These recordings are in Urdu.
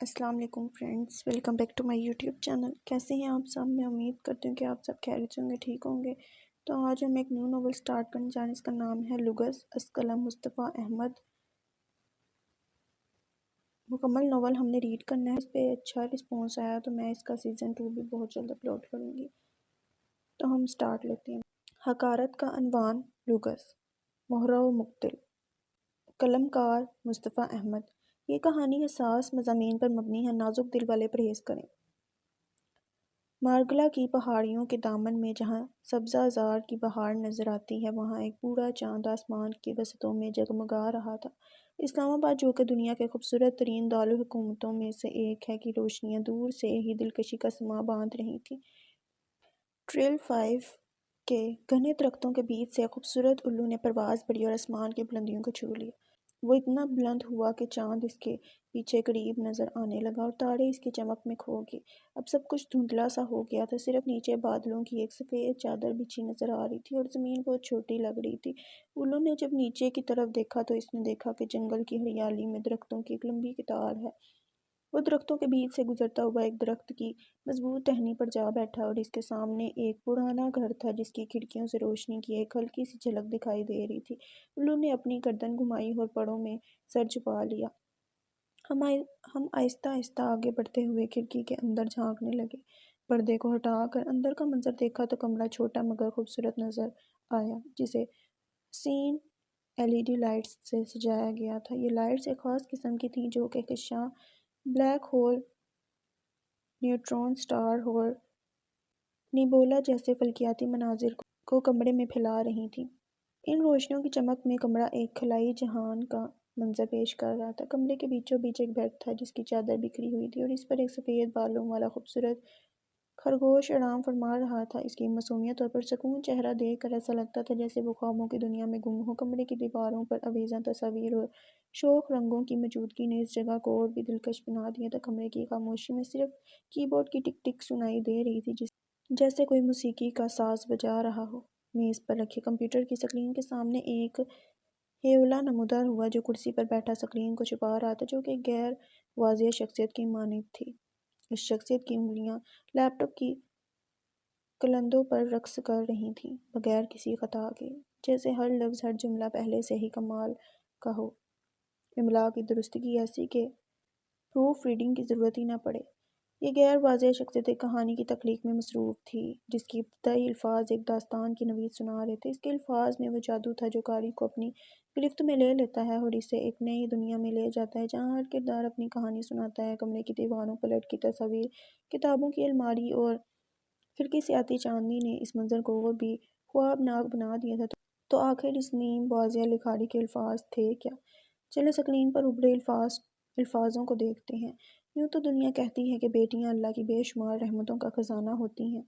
السلام علیکم friends, welcome back to my YouTube channel. کیسے ہیں آپ سب؟ میں امید کرتی ہوں کہ آپ سب خیریت سے ہوں گے، ٹھیک ہوں گے۔ تو آج ہم ایک نیو ناول سٹارٹ کرنے جا رہے ہیں، اس کا نام ہے لغز، از قلم مصطفیٰ احمد۔ مکمل ناول ہم نے ریڈ کرنا ہے، اس پہ اچھا رسپانس آیا تو میں اس کا سیزن 2 بھی بہت جلد اپلوڈ کروں گی۔ تو ہم سٹارٹ لیتے ہیں۔ حقارت کا عنوان لغز، مہرہ و مقتل، قلم کار مصطفیٰ احمد۔ یہ کہانی حساس مضامین پر مبنی ہے، نازک دل والے پرہیز کریں۔ مارگلا کی پہاڑیوں کے دامن میں جہاں سبزہ زار کی بہار نظر آتی ہے، وہاں ایک بوڑھا چاند آسمان کے وسطوں میں جگمگا رہا تھا۔ اسلام آباد، جو کہ دنیا کے خوبصورت ترین دارالحکومتوں میں سے ایک ہے، کی روشنیاں دور سے ہی دلکشی کا سماں باندھ رہی تھیں۔ ٹریل 5 کے گھنے درختوں کے بیچ سے ایک خوبصورت الو نے پرواز بڑھی اور آسمان کی بلندیوں کو چھو لیا۔ وہ اتنا بلند ہوا کہ چاند اس کے پیچھے قریب نظر آنے لگا اور تارے اس کی چمک میں کھو گئے۔ اب سب کچھ دھندلا سا ہو گیا تھا، صرف نیچے بادلوں کی ایک سفید چادر بچھی نظر آ رہی تھی اور زمین بہت چھوٹی لگ رہی تھی۔ الو نے جب نیچے کی طرف دیکھا تو اس نے دیکھا کہ جنگل کی ہریالی میں درختوں کی ایک لمبی قطار ہے۔ وہ درختوں کے بیچ سے گزرتا ہوا ایک درخت کی مضبوط ٹہنی پر جا بیٹھا اور اس کے سامنے ایک پرانا گھر تھا جس کی کھڑکیوں سے روشنی کی ایک ہلکی سی جھلک دکھائی دے رہی تھی۔ الو نے اپنی گردن گھمائی اور پڑوں میں سر چھپا لیا۔ ہم آہستہ آہستہ آگے بڑھتے ہوئے کھڑکی کے اندر جھانکنے لگے۔ پردے کو ہٹا کر اندر کا منظر دیکھا تو کمرہ چھوٹا مگر خوبصورت نظر آیا، جسے حسین LED لائٹس سے سجایا گیا تھا۔ یہ لائٹس ایک خاص قسم کی تھیں جو کہکشاں، بلیک ہول، نیوٹرون سٹار اور نیبولا جیسے فلکیاتی مناظر کو کمرے میں پھیلا رہی تھیں۔ ان روشنیوں کی چمک میں کمرہ ایک خلائی جہان کا منظر پیش کر رہا تھا۔ کمرے کے بیچوں بیچ ایک بیڈ تھا جس کی چادر بکھری ہوئی تھی اور اس پر ایک سفید بالوں والا خوبصورت خرگوش آرام فرما رہا تھا۔ اس کی معصومیت اور پرسکون چہرہ دیکھ کر ایسا لگتا تھا جیسے وہ خوابوں کی دنیا میں گم ہو۔ کمرے کی دیواروں پر آویزاں تصاویر اور شوخ رنگوں کی موجودگی نے اس جگہ کو اور بھی دلکش بنا دیا تھا۔ کمرے کی خاموشی میں صرف کی بورڈ کی ٹک ٹک سنائی دے رہی تھی، جیسے کوئی موسیقی کا ساز بجا رہا ہو۔ میز پر رکھے کمپیوٹر کی سکرین کے سامنے ایک ہیولا نمودار ہوا جو کرسی پر بیٹھا سکرین کو چھپا رہا تھا، جو کہ غیر واضح شخصیت کی مانند تھی۔ اس شخصیت کی انگلیاں لیپ ٹاپ کی کلندوں پر رقص کر رہی تھیں، بغیر کسی خطا کے، جیسے ہر لفظ، ہر جملہ پہلے سے ہی کمال کا ہو۔ املا کی درستگی ایسی کہ پروف ریڈنگ کی ضرورت ہی نہ پڑے۔ یہ غیر واضح شخصیت ایک کہانی کی تخلیق میں مصروف تھی جس کی ابتدائی الفاظ ایک داستان کی نوید سنا رہے تھے۔ اس کے الفاظ میں وہ جادو تھا جو قاری کو اپنی گرفت میں لے لیتا ہے اور اسے ایک نئی دنیا میں لے جاتا ہے جہاں ہر کردار اپنی کہانی سناتا ہے۔ کمرے کی دیواروں پر لٹکی تصاویر، کتابوں کی الماری اور پھرکی سیاہتی چاندنی نے اس منظر کو اور بھی خوابناک بنا دیا تھا۔ تو آخر اس نیم واضح لکھاری کے الفاظ تھے کیا؟ چلیں سکرین پر ابھرے الفاظوں کو دیکھتے ہیں۔ یوں تو دنیا کہتی ہے کہ بیٹیاں اللہ کی بے شمار رحمتوں کا خزانہ ہوتی ہیں۔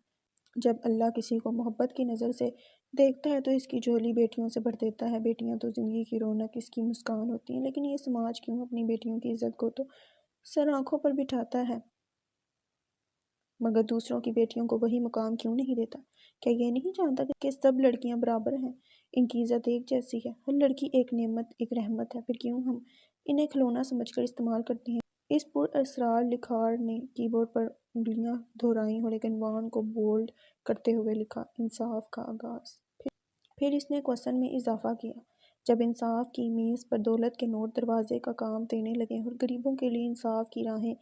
جب اللہ کسی کو محبت کی نظر سے دیکھتا ہے تو اس کی جھولی بیٹیوں سے بھر دیتا ہے۔ بیٹیاں تو زندگی کی رونق، اس کی مسکان ہوتی ہیں، لیکن یہ سماج کیوں اپنی بیٹیوں کی عزت کو تو سر آنکھوں پر بٹھاتا ہے مگر دوسروں کی بیٹیوں کو وہی مقام کیوں نہیں دیتا؟ کیا یہ نہیں جانتا کہ سب لڑکیاں برابر ہیں، ان کی عزت ایک جیسی ہے؟ ہر لڑکی ایک نعمت، ایک رحمت ہے، پھر کیوں ہم انہیں کھلونا سمجھ کر استعمال کرتے ہیں؟ اس پراسرار لکھار نے کی بورڈ پر انگلیاں دہرائیں اور ایک عنوان کو بولڈ کرتے ہوئے لکھا، انصاف کا آغاز۔ پھر اس نے کوسچن میں اضافہ کیا، جب انصاف کی میز پر دولت کے نوٹ دروازے کا کام دینے لگیں اور غریبوں کے لیے انصاف کی راہیں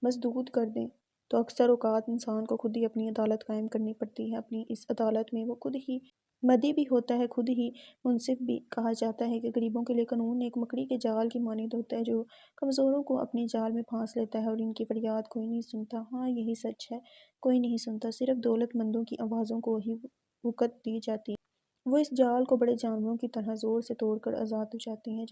مسدود کر دیں تو اکثر اوقات انسان کو خود ہی اپنی عدالت قائم کرنی پڑتی ہے۔ اپنی اس عدالت میں وہ خود ہی مدعی بھی ہوتا ہے، خود ہی منصف بھی۔ کہا جاتا ہے کہ غریبوں کے لیے قانون ایک مکڑی کے جال کی مانند ہوتا ہے جو کمزوروں کو اپنے جال میں پھانس لیتا ہے اور ان کی فریاد کوئی نہیں سنتا۔ ہاں، یہی سچ ہے، کوئی نہیں سنتا، صرف دولت مندوں کی آوازوں کو ہی وقت دی جاتی ہے۔ وہ اس جال کو بڑے جانوروں کی طرح زور سے توڑ کر آزاد ہو جاتی ہیں۔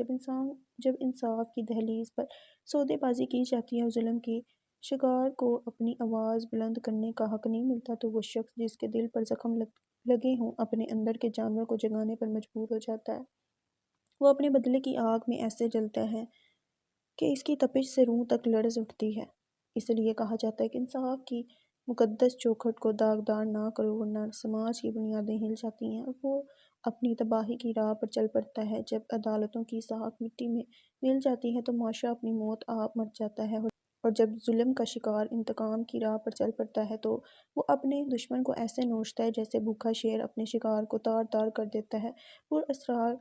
جب انصاف کی دہلیز پر سودے بازی کی جاتی ہے اور ظلم کی شکار کو اپنی آواز بلند کرنے کا حق نہیں ملتا تو وہ شخص جس کے دل پر زخم لگے ہوں اپنے اندر کے جانور کو جگانے پر مجبور ہو جاتا ہے۔ وہ اپنے بدلے کی آگ میں ایسے جلتا ہے کہ اس کی تپش سے روح تک لرز اٹھتی ہے۔ اس لیے کہا جاتا ہے کہ انصاف کی مقدس چوکھٹ کو داغدار نہ کرو ورنہ سماج کی بنیادیں ہل جاتی ہیں اور وہ اپنی تباہی کی راہ پر چل پڑتا ہے۔ جب عدالتوں کی ساکھ مٹی میں مل جاتی ہے تو معاشرہ اپنی موت آپ مر جاتا ہے اور جب ظلم کا شکار انتقام کی راہ پر چل پڑتا ہے تو وہ اپنے دشمن کو ایسے نوچتا ہے جیسے بھوکا شیر اپنے شکار کو تار تار کر دیتا ہے۔ پر اسرار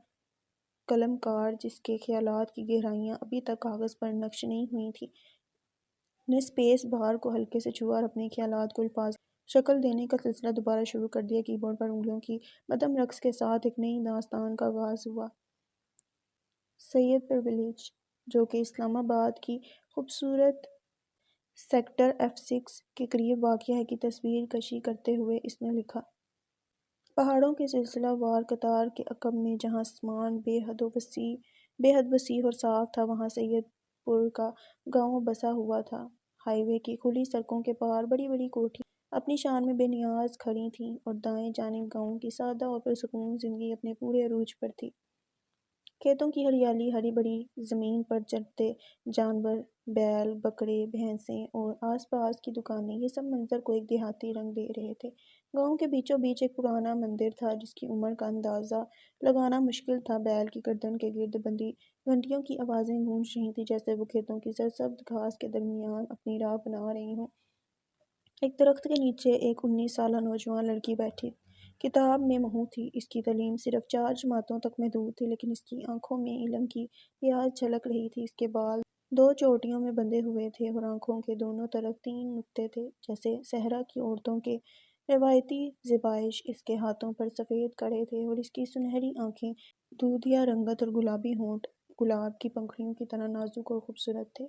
قلم کار جس کے خیالات کی گہرائیاں ابھی تک کاغذ پر نقش نہیں ہوئی تھیں نے اسپیس بار کو ہلکے سے چھوا اور اپنے خیالات کو الفاظ شکل دینے کا سلسلہ دوبارہ شروع کر دیا۔ کی بورڈ پر انگلیوں کی مدھم رقص کے ساتھ ایک نئی داستان کا آغاز ہوا۔ سید پر ولیج، جو کہ اسلام آباد کی خوبصورت سیکٹر F6 کے قریب واقع ہے، کی تصویر کشی کرتے ہوئے اس نے لکھا: پہاڑوں کے سلسلہ وار قطار کے عقب میں جہاں آسمان بے حد وسیع اور صاف تھا، وہاں سید پور کا گاؤں بسا ہوا تھا۔ ہائی وے کی کھلی سڑکوں کے پار بڑی بڑی کوٹھیاں اپنی شان میں بے نیاز کھڑی تھیں اور دائیں جانب گاؤں کی سادہ اور پرسکون زندگی اپنے پورے عروج پر تھی۔ کھیتوں کی ہریالی، ہری بھری زمین پر چرتے جانور، بیل، بکرے، بھینسیں اور آس پاس کی دکانیں، یہ سب منظر کو ایک دیہاتی رنگ دے رہے تھے۔ گاؤں کے بیچوں بیچ ایک پرانا مندر تھا جس کی عمر کا اندازہ لگانا مشکل تھا۔ بیل کی گردن کے گرد بندھی گھنٹیوں کی آوازیں گونج رہی تھیں جیسے وہ کھیتوں کی سرسبز گھاس کے درمیان اپنی راہ بنا رہی ہوں۔ ایک درخت کے نیچے ایک 19 سالہ نوجوان لڑکی بیٹھی کتاب میں مہو تھی۔ اس کی تعلیم صرف 4 جماعتوں تک محدود تھی، لیکن اس کی آنکھوں میں علم کی پیاس جھلک رہی تھی۔ اس کے بال 2 چوٹیوں میں بندھے ہوئے تھے اور آنکھوں کے دونوں طرف 3 نقطے تھے جیسے صحرا کی عورتوں کے روایتی زیبائش۔ اس کے ہاتھوں پر سفید کڑے تھے اور اس کی سنہری آنکھیں، دودھیا رنگت اور گلابی ہونٹ گلاب کی پنکھڑیوں کی طرح نازک اور خوبصورت تھے۔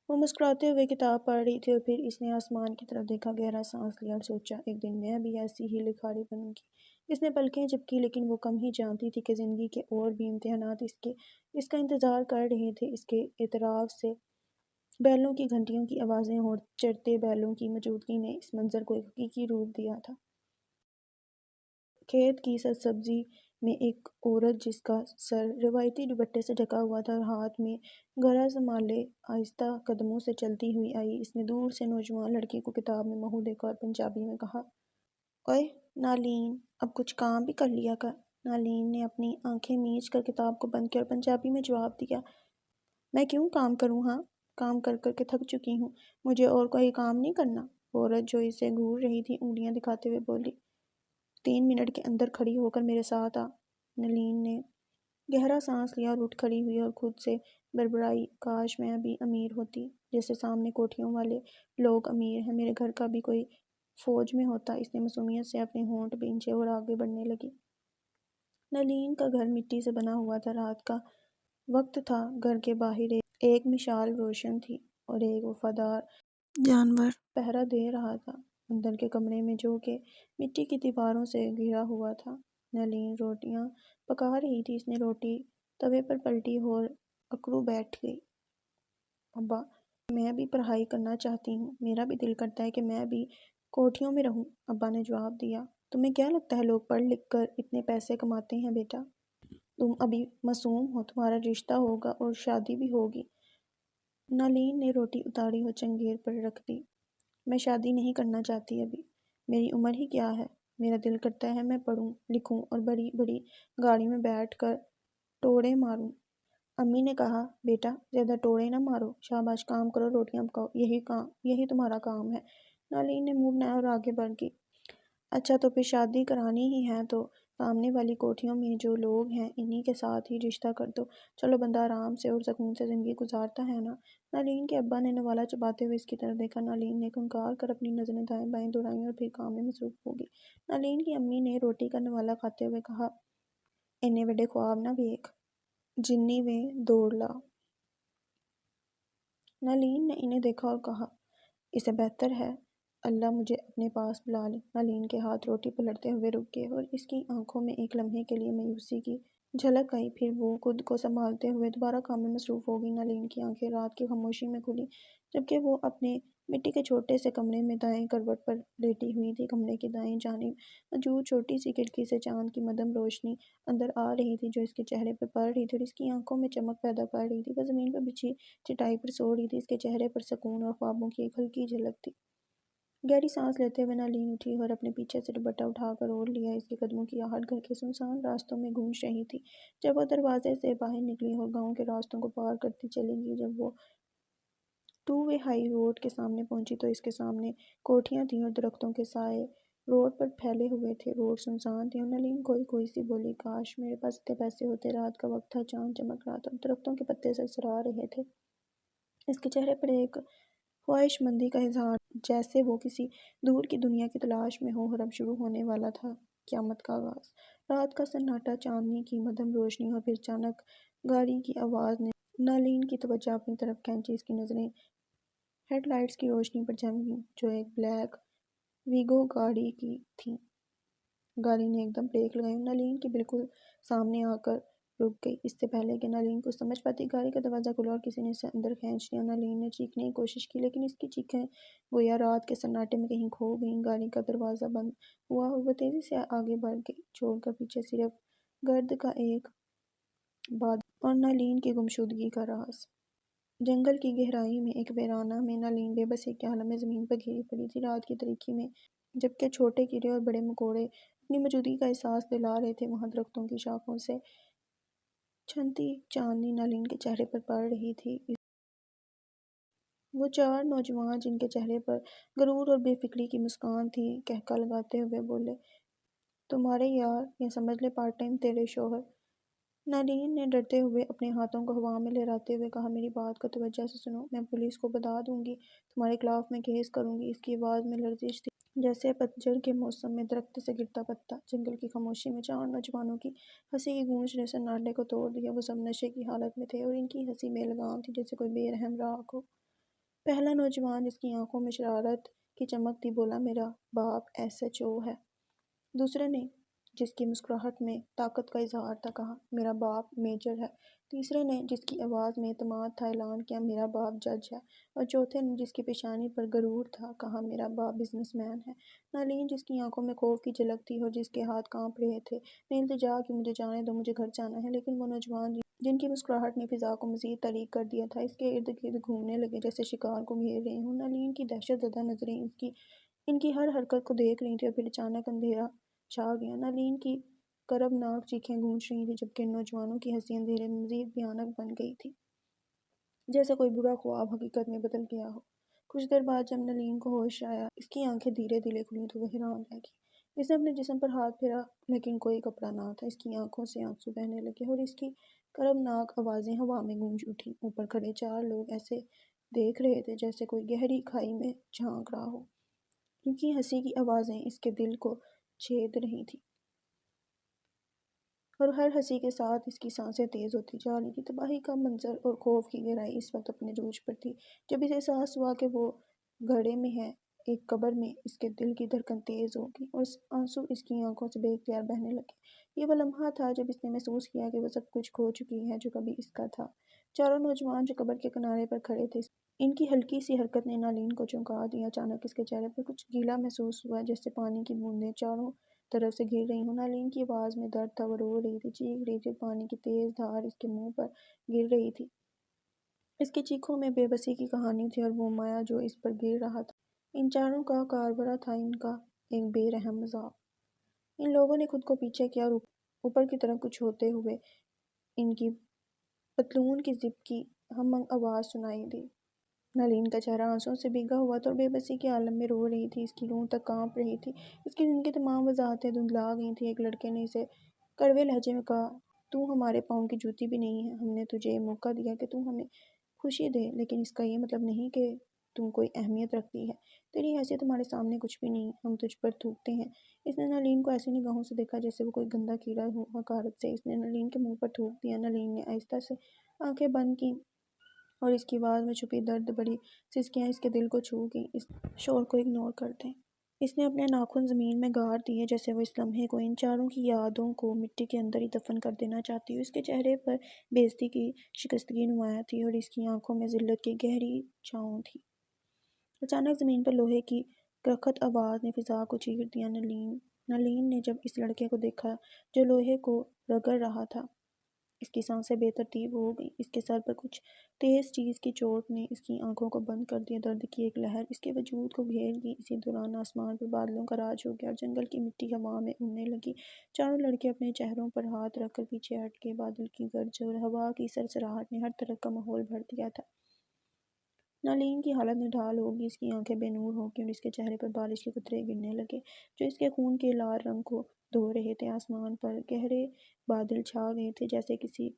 وہ مسکراتے ہوئے کتاب پڑھ رہی تھی اور پھر اس نے آسمان کی طرف دیکھا، گہرا سانس لیا اور سوچا، ایک دن میں بھی ایسی ہی لکھاری بنوں گی۔ اس نے پلکیں جھپکی، لیکن وہ کم ہی جانتی تھی کہ زندگی کے اور بھی امتحانات اس کا انتظار کر رہے تھے۔ اس کے اطراف سے بیلوں کی گھنٹیوں کی آوازیں اور چرتے بیلوں کی موجودگی نے اس منظر کو ایک حقیقی روپ دیا تھا۔ کھیت کی سرسبزی میں ایک عورت جس کا سر روایتی دوپٹے سے ڈھکا ہوا تھا اور ہاتھ میں گھڑا سنبھالے آہستہ قدموں سے چلتی ہوئی آئی۔ اس نے دور سے نوجوان لڑکی کو کتاب میں مہو دیکھا اور پنجابی میں کہا، اوئے نالین، اب کچھ کام بھی کر لیا کر۔ نالین نے اپنی آنکھیں میچ کر کتاب کو بند کیا اور پنجابی میں جواب دیا، میں کیوں کام کروں، ہاں کام کر کر کے تھک چکی ہوں، مجھے اور کوئی کام نہیں کرنا۔ عورت جو اسے گھور رہی تھی انگلیاں دکھاتے ہوئے بولی، 3 منٹ کے اندر کھڑی ہو کر میرے ساتھ آ۔ نالین نے گہرا سانس لیا اور اٹھ کھڑی ہوئی اور خود سے بڑبڑائی، کاش میں بھی امیر ہوتی جیسے سامنے کوٹھیوں والے لوگ امیر ہیں، میرے گھر کا بھی کوئی فوج میں ہوتا۔ اس نے معصومیت سے اپنے ہونٹ بھینچے اور آگے بڑھنے لگی۔ نالین کا گھر مٹی سے بنا ہوا تھا۔ رات کا وقت تھا، گھر کے باہر ایک مشال روشن تھی اور ایک وفادار جانور پہرا دے رہا تھا اندر کے کمرے میں، جو کہ مٹی کی دیواروں سے گھرا ہوا تھا۔ نالین روٹیاں پکا رہی تھی۔ اس نے روٹی توے پر پلٹی اور اکڑو بیٹھ گئی۔ ابا، میں بھی پڑھائی کرنا چاہتی ہوں، میرا بھی دل کرتا ہے کہ میں بھی کوٹھیوں میں رہوں، ابا نے جواب دیا۔ تمہیں کیا لگتا ہے لوگ پڑھ لکھ کر اتنے پیسے کماتے ہیں بیٹا؟ تم ابھی معصوم ہو، تمہارا رشتہ ہوگا اور شادی بھی ہوگی۔ نالین نے روٹی اتاری اور چنگیز پر رکھ دی۔ میں شادی نہیں کرنا چاہتی ابھی، میری عمر ہی کیا ہے، میرا دل کرتا ہے میں پڑھوں لکھوں اور بڑی بڑی گاڑی میں بیٹھ کر ٹوڑے ماروں۔ امی نے کہا، بیٹا زیادہ ٹوڑے نہ مارو، شاباش، کام کرو، روٹیاں پکاؤ، یہی تمہارا کام ہے۔ نالین نے منہ بنایا اور آگے بڑھ گئی۔ اچھا تو پھر شادی کرانی ہی ہے تو سامنے والی کوٹھیوں میں جو لوگ ہیں انہی کے ساتھ ہی رشتہ کر دو، چلو بندہ آرام سے اور سکون سے زندگی گزارتا ہے نا۔ نالین کے ابا نے نوالہ چباتے ہوئے اس کی طرف دیکھا۔ نالین نے کنکار کر اپنی نظریں دائیں بائیں دوڑائیں اور پھر کام میں مصروف ہو گئی۔ نالین کی امی نے روٹی کا نوالہ کھاتے ہوئے کہا، اینے وڈے خواب نہ ویکھ، جنی ویں دوڑ لا۔ نالین نے انہیں دیکھا اور کہا، اسے بہتر ہے اللہ مجھے اپنے پاس بلا لے۔ نالین کے ہاتھ روٹی پلٹتے ہوئے رک گئے اور اس کی آنکھوں میں ایک لمحے کے لیے مایوسی کی جھلک آئی، پھر وہ خود کو سنبھالتے ہوئے دوبارہ کام میں مصروف ہو گئی۔ نالین کی آنکھیں رات کی خاموشی میں کھلی جبکہ وہ اپنے مٹی کے چھوٹے سے کمرے میں دائیں کروٹ پر لیٹی ہوئی تھی۔ کمرے کی دائیں جانب موجود چھوٹی سی کھڑکی سے چاند کی مدھم روشنی اندر آ رہی تھی جو اس کے چہرے پر پڑ رہی تھی اور اس کی آنکھوں میں چمک پیدا کر رہی تھی۔ وہ زمین پر بچھی چٹائی پر سو رہی تھی، اس کے چہرے پر سکون اور خوابوں کی ایک ہلکی جھلک تھی۔ گہری سانس لیتے ہوئے نالین اٹھی اور اپنے پیچھے سے دوپٹہ اٹھا کر اوڑھ لیا۔ اس کے قدموں کی آہٹ گھر کے سنسان راستوں میں گونج رہی تھی۔ جب وہ دروازے سے باہر نکلی اور گاؤں کے راستوں کو پار کرتی چلی گئی، جب وہ ٹو وے ہائی روڈ کے سامنے پہنچی تو اس کے سامنے کوٹھیاں تھیں اور درختوں کے سائے روڈ پر پھیلے ہوئے تھے۔ روڈ سنسان تھی اور نلین کوئی سی بولی، کاش میرے پاس اتنے پیسے ہوتے۔ رات کا وقت تھا، چاند چمک رہا تھا، درختوں کے پتے سرسرا رہے تھے۔ اس کے چہرے پر ایک خواہش مندی کا اظہار، جیسے وہ کسی دور کی دنیا کی تلاش میں ہو اور اب شروع ہونے والا تھا قیامت کا آغاز۔ رات کا سناٹا، چاندنی کی مدھم روشنی اور پھر اچانک گاڑی کی آواز نے نالین کی توجہ اپنی طرف کھینچی۔ اس کی نظریں ہیڈ لائٹس کی روشنی پر جم گئیں جو ایک بلیک ویگو گاڑی کی تھی۔ گاڑی نے ایک دم بریک لگائی اور نالین کے بالکل سامنے آ کر رک گئی۔ اس سے پہلے کہ نالین کچھ سمجھ پاتی، گاڑی کا دروازہ کھلا اور کسی نے اسے اندر کھینچ لیا۔ نالین نے چیخنے کی کوشش کی لیکن اس کی چیخیں گویا رات کے سناٹے میں کہیں کھو گئیں۔ گاڑی کا دروازہ بند ہوا اور وہ تیزی سے آگے بڑھ گئی، چھوڑ کر پیچھے صرف گرد کا ایک بادل اور نالین کی گمشدگی کا راز۔ جنگل کی گہرائی میں ایک ویرانہ میں نالین بے بسی کے عالم میں زمین پر گری پڑی تھی۔ رات کی تاریکی میں جبکہ چھوٹے کیڑے اور بڑے مکوڑے اپنی موجودگی کا احساس دلا رہے تھے، وہاں درختوں کی شاخوں سے چھنتی چاندنی نالین کے چہرے پر پڑ رہی تھی۔ وہ چار نوجوان جن کے چہرے پر غرور اور بے فکری کی مسکان تھی، قہقہ لگاتے ہوئے بولے، تمہارے یار، یا سمجھ لے پارٹ ٹائم تیرے شوہر۔ نالین نے ڈرتے ہوئے اپنے ہاتھوں کو ہوا میں لہراتے ہوئے کہا، میری بات کو توجہ سے سنو، میں پولیس کو بتا دوں گی، تمہارے خلاف میں کیس کروں گی۔ اس کی آواز میں لرزش تھی جیسے پتجھڑ کے موسم میں درخت سے گرتا پتا۔ جنگل کی خاموشی میں چار نوجوانوں کی ہنسی کی گونج نے سناٹے کو توڑ دیا۔ وہ سب نشے کی حالت میں تھے اور ان کی ہنسی بے لگام تھی جیسے کوئی بے رحم راکھ ہو۔ پہلا نوجوان جس کی آنکھوں میں شرارت کی چمک تھی بولا، میرا باپ ایس ایچ او ہے۔ دوسرے نے جس کی مسکراہٹ میں طاقت کا اظہار تھا کہا، میرا باپ میجر ہے۔ تیسرے نے جس کی آواز میں اعتماد تھا اعلان کیا، میرا باپ جج ہے۔ اور چوتھے نے جس کی پیشانی پر غرور تھا کہا، میرا باپ بزنس مین ہے۔ نالین جس کی آنکھوں میں خوف کی جھلک تھی اور جس کے ہاتھ کانپ رہے تھے نے التجا کی، مجھے جانے دو، مجھے گھر جانا ہے۔ لیکن وہ نوجوان جن کی مسکراہٹ نے فضا کو مزید تاریک کر دیا تھا، اس کے ارد گرد گھومنے لگے جیسے شکار کو گھیر رہے ہوں۔ نالین کی دہشت زدہ نظریں ان کی ہر حرکت کو دیکھ رہی تھیں اور پھر اچانک اندھیرا چھا گیا۔ نالین کی کربناک چیخیں گونج رہی تھیں جبکہ ان نوجوانوں کی ہنسی اندھیرے میں مزید بھیانک بن گئی تھی، جیسے کوئی برا خواب حقیقت میں بدل گیا ہو۔ کچھ دیر بعد جب نالین کو ہوش آیا، اس کی آنکھیں دھیرے دھیرے کھلیں تو وہ حیران رہ گئی۔ اس نے اپنے جسم پر ہاتھ پھیرا لیکن کوئی کپڑا نہ تھا۔ اس کی آنکھوں سے آنسو بہنے لگے اور اس کی کربناک آوازیں ہوا میں گونج اٹھیں۔ اوپر کھڑے چار لوگ ایسے دیکھ رہے تھے جیسے کوئی گہری کھائی میں جھانک رہا ہو۔ ان کی ہنسی کی آوازیں اس کے دل کو چھید رہی تھیں اور ہر ہنسی کے ساتھ اس کی سانسیں تیز ہوتی جا رہی تھیں۔ تباہی کا منظر اور خوف کی گہرائی اس وقت اپنے عروج پر تھی جب اسے احساس ہوا کہ وہ گڑھے میں ہے، ایک قبر میں۔ اس کے دل کی دھڑکن تیز ہو گئی اور آنسو اس کی آنکھوں سے بے اختیار بہنے لگے۔ یہ وہ لمحہ تھا جب اس نے محسوس کیا کہ وہ سب کچھ کھو چکی ہے جو کبھی اس کا تھا۔ چاروں نوجوان جو قبر کے کنارے پر کھڑے تھے، ان کی ہلکی سی حرکت نے نالین کو چونکا دیا۔ اچانک اس کے چہرے پر کچھ گیلا محسوس ہوا جیسے پانی کی بوندیں چاروں طرف سے گر رہی ہوں۔ نالین کی آواز میں درد تھا، وہ رو رہی تھی، چیخ رہی تھی اور پانی کی تیز دھار اس کے منہ پر گر رہی تھی۔ اس کی چیخوں میں بے بسی کی کہانی تھی اور وہ مایا جو اس پر گر رہا تھا، ان چاروں کا کاربرا تھا، ان کا ایک بے رحم مذاق۔ ان لوگوں نے خود کو پیچھے کیا اور اوپر کی طرف کچھ ہوتے ہوئے ان کی پتلون کی زپ کی ہم آواز سنائی دی۔ نالین کا چہرہ آنسوؤں سے بھیگا ہوا تھا اور بے بسی کے عالم میں رو رہی تھی، اس کی روح تک کانپ رہی تھی، اس کی زندگی کی تمام وضاحتیں دھندلا گئی تھیں۔ ایک لڑکے نے اسے کڑوے لہجے میں کہا، تو ہمارے پاؤں کی جوتی بھی نہیں ہے، ہم نے تجھے یہ موقع دیا کہ تو ہمیں خوشی دے، لیکن اس کا یہ مطلب نہیں کہ تم کوئی اہمیت رکھتی ہے، تیری حیثیت ہمارے سامنے کچھ بھی نہیں، ہم تجھ پر تھوکتے ہیں۔ اس نے نالین کو ایسی نگاہوں سے دیکھا جیسے وہ کوئی گندا کیڑا ہو۔ حقارت سے اس نے نالین کے منہ پر تھوک دیا۔ نالین نے آہستہ سے آنکھیں بند کیں اور اس کی آواز میں چھپی درد بھری سسکیاں اس کے دل کو چھو گئیں۔ اس شور کو اگنور کر دیں۔ اس نے اپنے ناخن زمین میں گاڑ دیے جیسے وہ اس لمحے کو، ان چاروں کی یادوں کو مٹی کے اندر ہی دفن کر دینا چاہتی ہو۔ اس کے چہرے پر بے عزتی کی شکستگی نمایاں تھی اور اس کی آنکھوں میں ذلت کی گہری چھاؤں تھی۔ اچانک زمین پر لوہے کی کرخت آواز نے فضا کو چیر دیا۔ نالین نے جب اس لڑکے کو دیکھا جو لوہے کو رگڑ رہا تھا، اس کی سانسیں بے ترتیب ہو گئیں۔ اس کے سر پر کچھ تیز چیز کی چوٹ نے اس کی آنکھوں کو بند کر دیا۔ درد کی ایک لہر اس کے وجود کو گھیر گئی۔ اسی دوران آسمان پر بادلوں کا راج ہو گیا اور جنگل کی مٹی ہوا میں اڑنے لگی۔ چاروں لڑکے اپنے چہروں پر ہاتھ رکھ کر پیچھے ہٹ گئے۔ بادل کی گرج اور ہوا کی سرسراہٹ نے ہر طرف کا ماحول بھر دیا تھا۔ نالین کی حالت نڈھال ہوگی، اس کی آنکھیں بے نور ہوگی اور اس کے چہرے پر بارش کے قطرے گرنے لگے جو اس کے خون کے لال رنگ کو دھو رہے تھے۔ آسمان پر گہرے بادل چھا گئے تھے جیسے کسی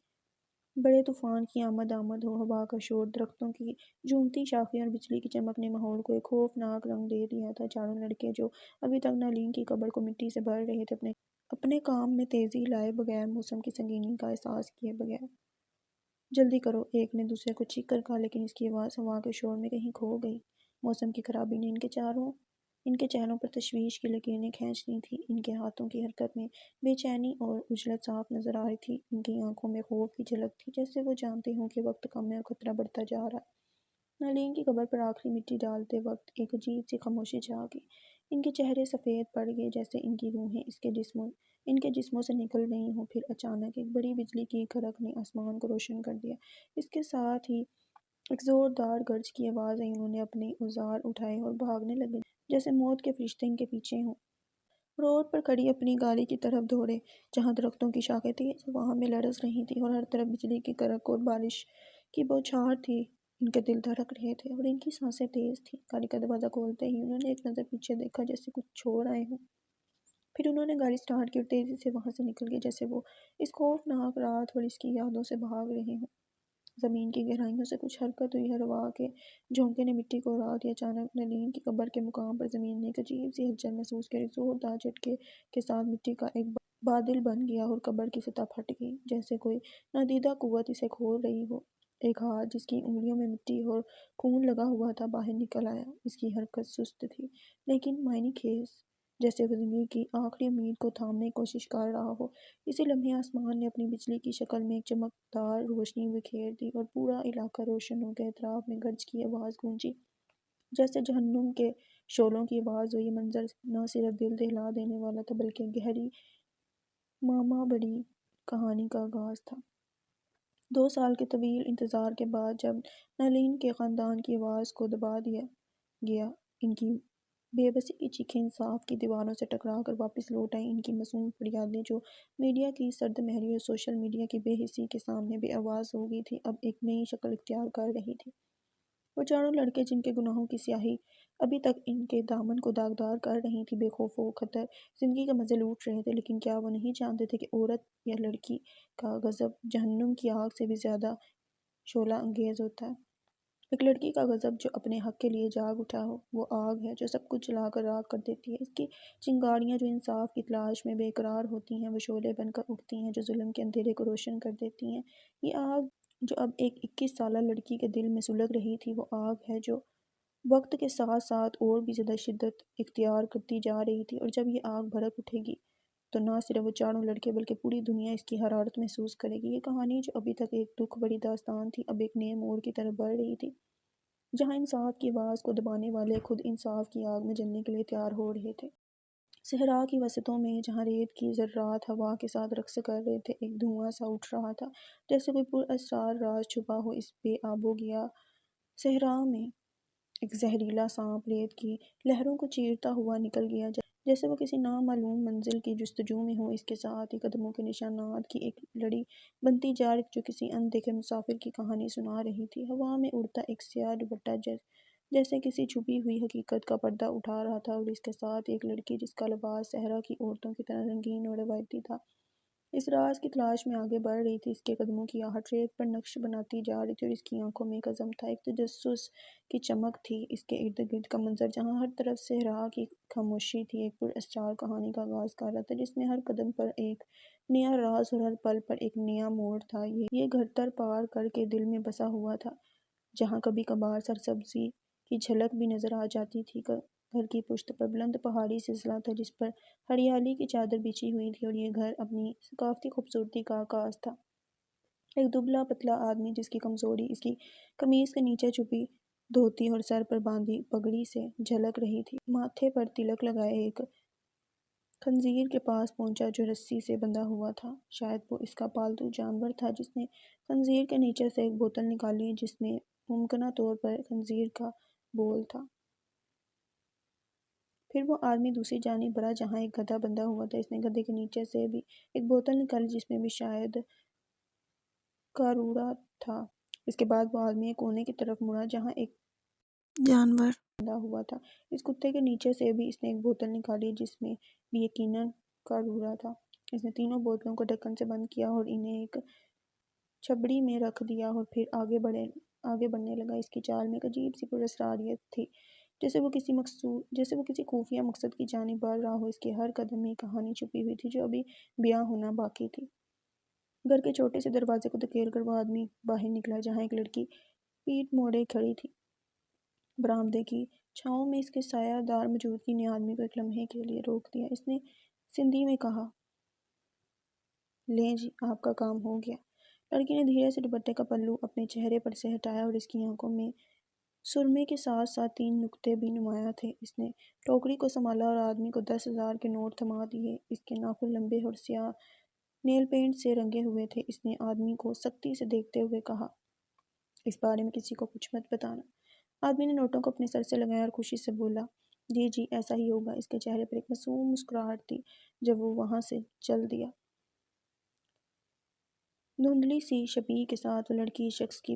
بڑے طوفان کی آمد ہو۔ ہوا کا شور، درختوں کی جھومتی شاخیں اور بجلی کی چمک نے ماحول کو ایک خوفناک رنگ دے دیا تھا۔ چاروں لڑکے جو ابھی تک نالین کی قبر کو مٹی سے بھر رہے تھے، اپنے کام میں تیزی لائے بغیر، موسم کی سنگینی کا احساس کیے بغیر، جلدی کرو، ایک نے دوسرے کو چیخ کر کہا، لیکن اس کی آواز ہوا کے شور میں کہیں کھو گئی۔ موسم کی خرابی نے ان کے چہروں پر تشویش کی لکیریں کھینچ لی تھیں۔ ان کے ہاتھوں کی حرکت میں بے چینی اور عجلت صاف نظر آ رہی تھی۔ ان کی آنکھوں میں خوف کی جھلک تھی، جیسے وہ جانتے ہوں کہ وقت کم ہے اور خطرہ بڑھتا جا رہا ہے۔ نالین کی قبر پر آخری مٹی ڈالتے وقت ایک عجیب سی خاموشی چھا گئی۔ ان کے چہرے سفید پڑ گئے جیسے ان کی روحیں ان کے جسموں سے نکل رہی ہوں۔ پھر اچانک ایک بڑی بجلی کی کڑک نے آسمان کو روشن کر دیا۔ اس کے ساتھ ہی ایک زوردار گرج کی آواز آئی۔ انہوں نے اپنے اوزار اٹھائے اور بھاگنے لگے جیسے موت کے فرشتے ان کے پیچھے ہوں۔ روڈ پر کھڑی اپنی گاڑی کی طرف دوڑے جہاں درختوں کی شاخیں تیز ہوا میں لرز رہی تھیں اور ہر طرف بجلی کی کڑک اور بارش کی بوچھار تھی۔ ان کے دل دھڑک رہے تھے اور ان کی سانسیں تیز تھیں۔ گاڑی کا دروازہ کھولتے ہی انہوں نے ایک نظر پیچھے دیکھا جیسے کچھ چھوڑ آئے ہوں۔ پھر انہوں نے گاڑی سٹارٹ کی اور تیزی سے وہاں سے نکل گئے جیسے وہ اس خوفناک رات اور اس کی یادوں سے بھاگ رہے ہوں۔ زمین کی گہرائیوں سے کچھ حرکت ہوئی، ہر ہوا کے جھونکے نے مٹی کو اڑا دیا۔ اچانک نالین کی قبر کے مقام پر زمین نے ایک عجیب سی ہلچل محسوس کی اور ایک زوردار جھٹکے کے ساتھ مٹی کا ایک بادل بن گیا اور قبر کی سطح پھٹ گئی جیسے کوئی نادیدہ قوت اسے کھول رہی ہو۔ ایک ہاتھ جس کی انگلیوں میں مٹی اور خون لگا ہوا تھا باہر نکل آیا۔ اس کی حرکت سست تھی لیکن معنی خیز، جیسے وہ زندگی کی آخری امید کو تھامنے کی کوشش کر رہا ہو۔ اسی لمحے آسمان نے اپنی بجلی کی شکل میں ایک چمکدار روشنی بکھیر دی اور پورا علاقہ روشن ہو گیا۔ اطراف میں گرج کی آواز گونجی جیسے جہنم کے شعلوں کی آواز ہو۔ یہ منظر نہ صرف دل دہلا دینے والا تھا بلکہ گہری ماما بڑی کہانی کا آغاز تھا۔ 2 سال کے طویل انتظار کے بعد جب نالین کے خاندان کی آواز کو دبا دیا گیا، ان کی بے بسی کی چیخیں انصاف کی دیواروں سے ٹکرا کر واپس لوٹ آئیں۔ ان کی معصوم فریادیں جو میڈیا کی سرد مہری اور سوشل میڈیا کی بے حسی کے سامنے بے آواز ہو گئی تھیں، اب ایک نئی شکل اختیار کر رہی تھیں۔ وہ چاروں لڑکے جن کے گناہوں کی سیاہی ابھی تک ان کے دامن کو داغدار کر رہی تھی، بے خوف و خطر زندگی کے مزے لوٹ رہے تھے۔ لیکن کیا وہ نہیں جانتے تھے کہ عورت یا لڑکی کا غضب جہنم کی آگ سے بھی زیادہ شعلہ انگیز ہوتا ہے۔ ایک لڑکی کا غضب جو اپنے حق کے لیے جاگ اٹھا ہو، وہ آگ ہے جو سب کچھ جلا کر راکھ کر دیتی ہے۔ اس کی چنگاریاں جو انصاف کی تلاش میں بے قرار ہوتی ہیں، وہ شعلے بن کر اٹھتی ہیں جو ظلم کے اندھیرے کو روشن کر دیتی ہیں۔ یہ آگ جو اب ایک 21 سالہ لڑکی کے دل میں سلگ رہی تھی، وہ آگ ہے جو وقت کے ساتھ ساتھ اور بھی زیادہ شدت اختیار کرتی جا رہی تھی، اور جب یہ آگ بھڑک اٹھے گی تو نہ صرف وہ چاروں لڑکے بلکہ پوری دنیا اس کی حرارت محسوس کرے گی۔ یہ کہانی جو ابھی تک ایک دکھ بھری داستان تھی، اب ایک نئے موڑ کی طرف بڑھ رہی تھی، جہاں انصاف کی آواز کو دبانے والے خود انصاف کی آگ میں جلنے کے لیے تیار ہو رہے تھے۔ صحرا کی وسطوں میں جہاں ریت کی ذرات ہوا کے ساتھ رقص کر رہے تھے، ایک دھواں سا اٹھ رہا تھا جیسے کوئی پراسرار راز چھپا ہو۔ اس بے آب و گیا صحرا میں ایک زہریلا سانپ ریت کی لہروں کو چیرتا ہوا نکل گیا جیسے وہ کسی نامعلوم منزل کی جستجو میں ہو۔ اس کے ساتھ ہی قدموں کے نشانات کی ایک لڑی بنتی جا رہی تھی جو کسی اندیکھے مسافر کی کہانی سنا رہی تھی۔ ہوا میں اڑتا ایک سیاہ دوپٹہ جیسے کسی چھپی ہوئی حقیقت کا پردہ اٹھا رہا تھا، اور اس کے ساتھ ایک لڑکی جس کا لباس صحرا کی عورتوں کی طرح رنگین اور روایتی تھا، اس راز کی تلاش میں آگے بڑھ رہی تھی۔ اس کے قدموں کی آہٹ ریت پر نقش بناتی جا رہی تھی اور اس کی آنکھوں میں ایک عزم تھا، ایک تجسس کی چمک تھی۔ اس کے ارد گرد کا منظر جہاں ہر طرف صحرا کی خاموشی تھی، ایک پراسرار کہانی کا آغاز کر رہا تھا جس میں ہر قدم پر ایک نیا راز اور ہر پل پر ایک نیا موڑ تھا۔ یہ گھر پار کر کے دل میں بسا ہوا تھا جہاں کبھی کبھار سرسبزی کی جھلک بھی نظر آ جاتی تھی۔ گھر کی پشت پر بلند پہاڑی سلسلہ تھا جس پر ہریالی کی چادر بچھی ہوئی تھی، اور یہ گھر اپنی ثقافتی خوبصورتی کا عکاس تھا۔ ایک دبلا پتلا آدمی جس کی کمزوری اس کی قمیض کے نیچے چھپی دھوتی اور سر پر باندھی پگڑی سے جھلک رہی تھی، ماتھے پر تلک لگائے ایک خنزیر کے پاس پہنچا جو رسی سے بندھا ہوا تھا۔ شاید وہ اس کا پالتو جانور تھا۔ جس نے خنزیر کے نیچے سے ایک بوتل نکالی جس میں ممکنہ طور پر خنزیر کا بول تھا۔ پھر وہ آدمی دوسری جانب بڑھا جہاں ایک گدھا بندھا ہوا تھا۔ اس نے گدھے کے نیچے سے بھی ایک بوتل نکالی جس میں بھی شاید کاروڑا تھا۔ اس کے بعد وہ آدمی ایک کونے کی طرف مڑا جہاں ایک جانور بندھا ہوا تھا۔ اس کتے کے نیچے سے بھی اس نے ایک بوتل نکالی جس میں بھی یقیناً کارورا تھا۔ اس نے تینوں بوتلوں کو ڈھکن سے بند کیا اور انہیں ایک چھبڑی میں رکھ دیا اور پھر آگے بڑھنے لگا۔ اس کی چال میں ایک عجیب سی پراسراریت تھی، جیسے وہ کسی خفیہ مقصد کی جانب بڑھ رہا ہو۔ اس کے ہر قدم میں ایک کہانی چھپی ہوئی تھی جو ابھی بیاں ہونا باقی تھی۔ گھر کے چھوٹے سے دروازے کو دھکیل کر وہ آدمی باہر نکلا، جہاں ایک لڑکی پیٹھ موڑے کھڑی تھی۔ برآمدے کی چھاؤں میں اس کے سایہ دار موجودگی نے آدمی کو ایک لمحے کے لیے روک دیا۔ اس نے سندھی میں کہا، لیں جی، آپ کا کام ہو گیا۔ لڑکی نے دھیرے سے دوپٹے کا پلو اپنے چہرے پر سے ہٹایا اور اس کی آنکھوں میں سرمے کے ساتھ ساتھ 3 نقطے بھی نمایاں تھے۔ اس نے ٹوکری کو سنبھالا اور آدمی کو 10,000 کے نوٹ تھما دیے۔ اس کے ناخن لمبے اور سیاہ نیل پینٹ سے رنگے ہوئے تھے۔ اس نے آدمی کو سختی سے دیکھتے ہوئے کہا، اس بارے میں کسی کو کچھ مت بتانا۔ آدمی نے نوٹوں کو اپنے سر سے لگایا اور خوشی سے بولا، جی جی، ایسا ہی ہوگا۔ اس کے چہرے پر ایک معصوم مسکراہٹ تھی جب وہ وہاں سے چل دیا۔ دھندلی سی شبیہ کے ساتھ وہ لڑکی اس شخص کی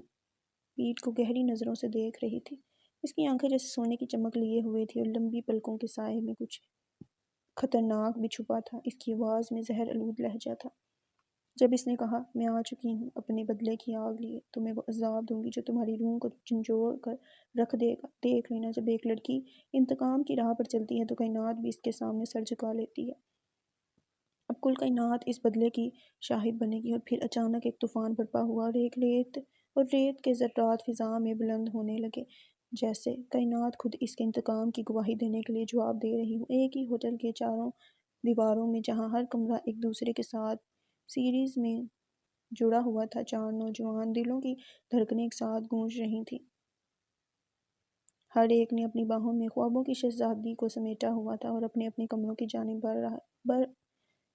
پیٹھ کو گہری نظروں سے دیکھ رہی تھی۔ اس کی آنکھیں جیسے سونے کی چمک لیے ہوئے تھی اور لمبی پلکوں کے سائے میں کچھ خطرناک بھی چھپا تھا۔ اس کی آواز میں زہر آلود لہجہ تھا۔ جب اس نے کہا، میں آ چکی ہوں اپنے بدلے کی آگ لیے، تمہیں وہ عذاب دوں گی جو تمہاری روح کو جھنجھوڑ کر رکھ دے گا۔ دیکھ لینا، جب ایک لڑکی انتقام کی راہ پر چلتی ہے تو کائنات بھی اس کے سامنے سر جھکا لیتی ہے۔ اب کل کائنات اس بدلے کی شاہد بنے گی۔ اور پھر اچانک ایک طوفان برپا ہوا اور ریت کے ذرات فضا میں بلند ہونے لگے، جیسے کائنات خود اس کے انتقام کی گواہی دینے کے لیے جواب دے رہی ہو۔ ایک ہی ہوٹل کے چاروں دیواروں میں، جہاں ہر کمرہ ایک دوسرے کے ساتھ سیریز میں جڑا ہوا تھا، 4 نوجوان دلوں کی دھڑکنیں ایک ساتھ گونج رہی تھیں۔ ہر ایک نے اپنی باہوں میں خوابوں کی شہزادی کو سمیٹا ہوا تھا اور اپنے اپنے کمروں کی جانب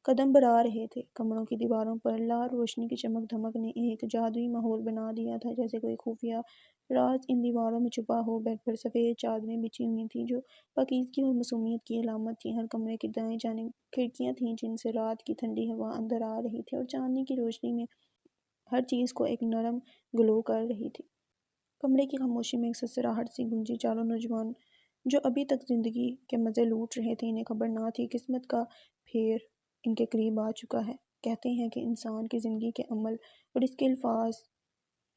قدم بڑھا رہے تھے۔ کمروں کی دیواروں پر لال روشنی کی چمک دھمک نے ایک جادوئی ماحول بنا دیا تھا، جیسے کوئی خفیہ راز ان دیواروں میں چھپا ہو۔ بیڈ پر سفید چادریں بچھی ہوئی تھیں جو پاکیزگی اور معصومیت کی علامت تھیں۔ ہر کمرے کی دائیں جانب کھڑکیاں تھیں جن سے رات کی ٹھنڈی ہوا اندر آ رہی تھی اور چاندنی کی روشنی میں ہر چیز کو ایک نرم گلو کر رہی تھی۔ کمرے کی خاموشی میں ایک سسراہٹ سی گونجی۔ چاروں نوجوان جو ابھی تک زندگی کے مزے لوٹ رہے تھے، انہیں خبر نہ تھی قسمت کا پھیر ان کے قریب آ چکا ہے۔ کہتے ہیں کہ انسان کی زندگی کے عمل اور اس کے الفاظ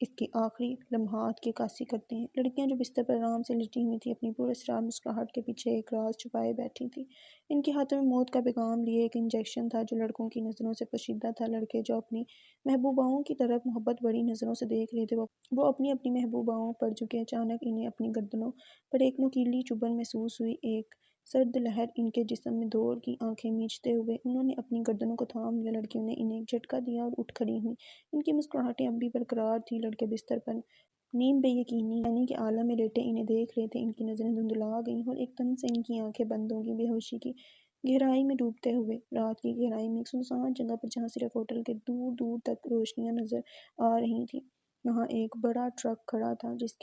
اس کی آخری لمحات کی عکاسی کرتے ہیں۔ لڑکیاں جو بستر پر آرام سے لیٹی ہوئی تھیں، اپنی پراسرار مسکراہٹ کے پیچھے ایک راز چھپائے بیٹھی تھیں۔ ان کے ہاتھوں میں موت کا پیغام لیے ایک انجیکشن تھا جو لڑکوں کی نظروں سے پوشیدہ تھا۔ لڑکے جو اپنی محبوباؤں کی طرف محبت بھری نظروں سے دیکھ رہے تھے، وہ اپنی اپنی محبوباؤں پر جھکے۔ اچانک انہیں اپنی گردنوں پر ایک نوکیلی چبھن محسوس ہوئی۔ ایک سرد لہر ان کے جسم میں دوڑ گئی۔ آنکھیں میچتے ہوئے انہوں نے اپنی گردنوں کو تھام لیا۔ لڑکیوں نے انہیں ایک جھٹکا دیا اور اٹھ کھڑی ہوئیں۔ ان کی مسکراہٹیں اب بھی برقرار تھیں۔ لڑکے بستر پر نیم بے یقینی کے عالم میں لیٹے انہیں دیکھ رہے تھے۔ ان کی نظریں دھندلا گئیں اور ایک دم سے ان کی آنکھیں بند ہو گئیں۔ بے ہوشی کی گہرائی میں ڈوبتے ہوئے، رات کی گہرائی میں، ایک سنسان جگہ پر جہاں صرف ہوٹل کے دور دور تک روشنیاں نظر آ رہی تھیں، وہاں ایک بڑا ٹرک کھڑا تھا۔ اس